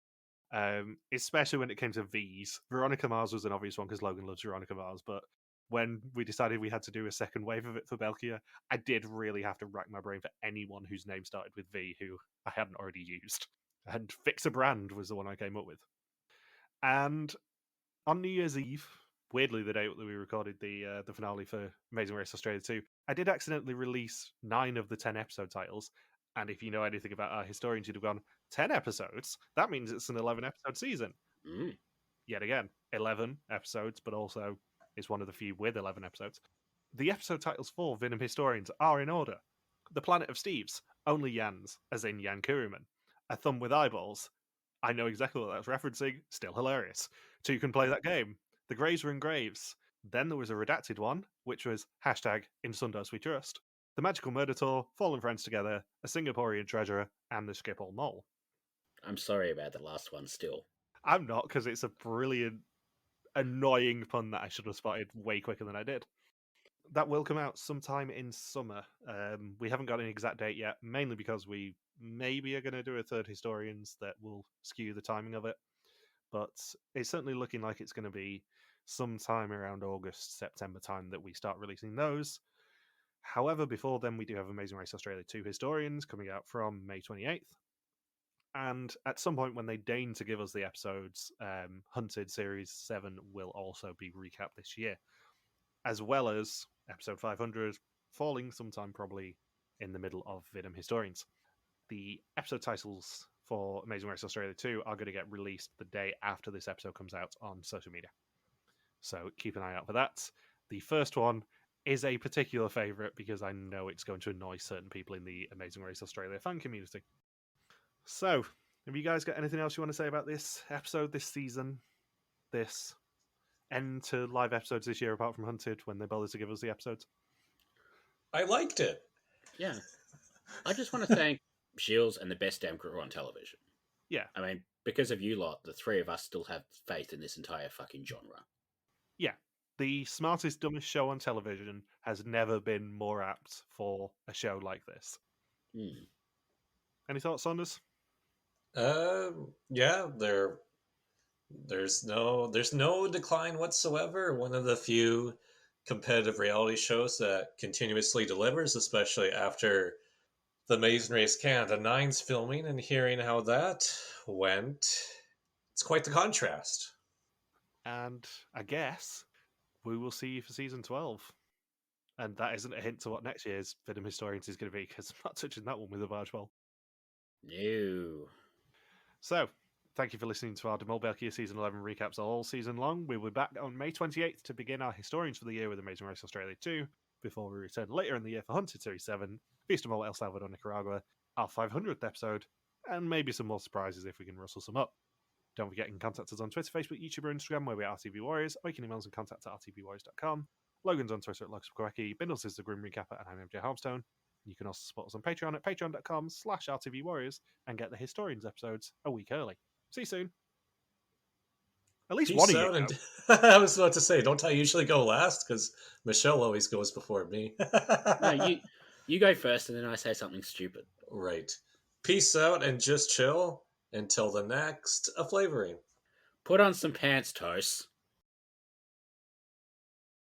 Especially when it came to V's. Veronica Mars was an obvious one because Logan loves Veronica Mars, but when we decided we had to do a second wave of it for België, I did really have to rack my brain for anyone whose name started with V who I hadn't already used. And Fix a Brand was the one I came up with. And on New Year's Eve, weirdly the day that we recorded the finale for Amazing Race Australia 2, I did accidentally release 9 of the 10 episode titles. And if you know anything about our historians, you'd have gone, 10 episodes? That means it's an 11 episode season. Yet again, 11 episodes, but also it's one of the few with 11 episodes. The episode titles for Venom Historians are in order. The Planet of Steves, only Jans, as in Jan Kuriman. A Thumb with Eyeballs. I know exactly what that's referencing, still hilarious. 2 Can Play That Game. The Graves Were in Graves. Then there was a redacted one, which was hashtag In Sundos We Trust. The Magical Murder Tour, Fallen Friends Together, A Singaporean Treasurer, and The Schiphol Mole. I'm sorry about the last one still. I'm not, because it's a brilliant, annoying pun that I should have spotted way quicker than I did. That will come out sometime in summer. We haven't got an exact date yet, mainly because we maybe are going to do a third Historians that will skew the timing of it. But it's certainly looking like it's going to be sometime around August, September time that we start releasing those. However, before then, we do have Amazing Race Australia 2 Historians coming out from May 28th. And at some point when they deign to give us the episodes, Hunted Series 7 will also be recapped this year. As well as episode 500 falling sometime probably in the middle of Vidum Historians. The episode titles for Amazing Race Australia 2 are going to get released the day after this episode comes out on social media. So keep an eye out for that. The first one is a particular favourite because I know it's going to annoy certain people in the Amazing Race Australia fan community. So, have you guys got anything else you want to say about this episode, this season, this end to live episodes this year apart from Hunted when they bothered to give us the episodes? I liked it. Yeah. I just want to thank Gilles and the best damn crew on television. Yeah. I mean, because of you lot, the 3 of us still have faith in this entire fucking genre. Yeah. The smartest, dumbest show on television has never been more apt for a show like this. Any thoughts, Saunders? Yeah, there's no decline whatsoever. One of the few competitive reality shows that continuously delivers, especially after the Amazing Race Canada 9's filming and hearing how that went. It's quite the contrast. And I guess we will see you for season 12. And that isn't a hint to what next year's Vidum Historians is going to be, because I'm not touching that one with a barge pole. No. So, thank you for listening to our Mol België Season 11 recaps all season long. We'll be back on May 28th to begin our Historians for the year with Amazing Race Australia 2, before we return later in the year for Hunted Series 7, Viestamol El Salvador, Nicaragua, our 500th episode, and maybe some more surprises if we can rustle some up. Don't forget you can contact us on Twitter, Facebook, YouTube, or Instagram, where we are RTV Warriors, or you can email us and contact at rtvwarriors.com. Logan's on Twitter at Logan Bindles is the Grim Recapper, and I'm MJ Harmstone. You can also support us on Patreon at patreon.com/RTVWarriors and get the Historians episodes a week early. See you soon. At least Peace one of out you. And I was about to say, don't I usually go last? Because Michelle always goes before me. No, you go first, and then I say something stupid. Right. Peace out and just chill until the next a flavoring. Put on some pants, Toast.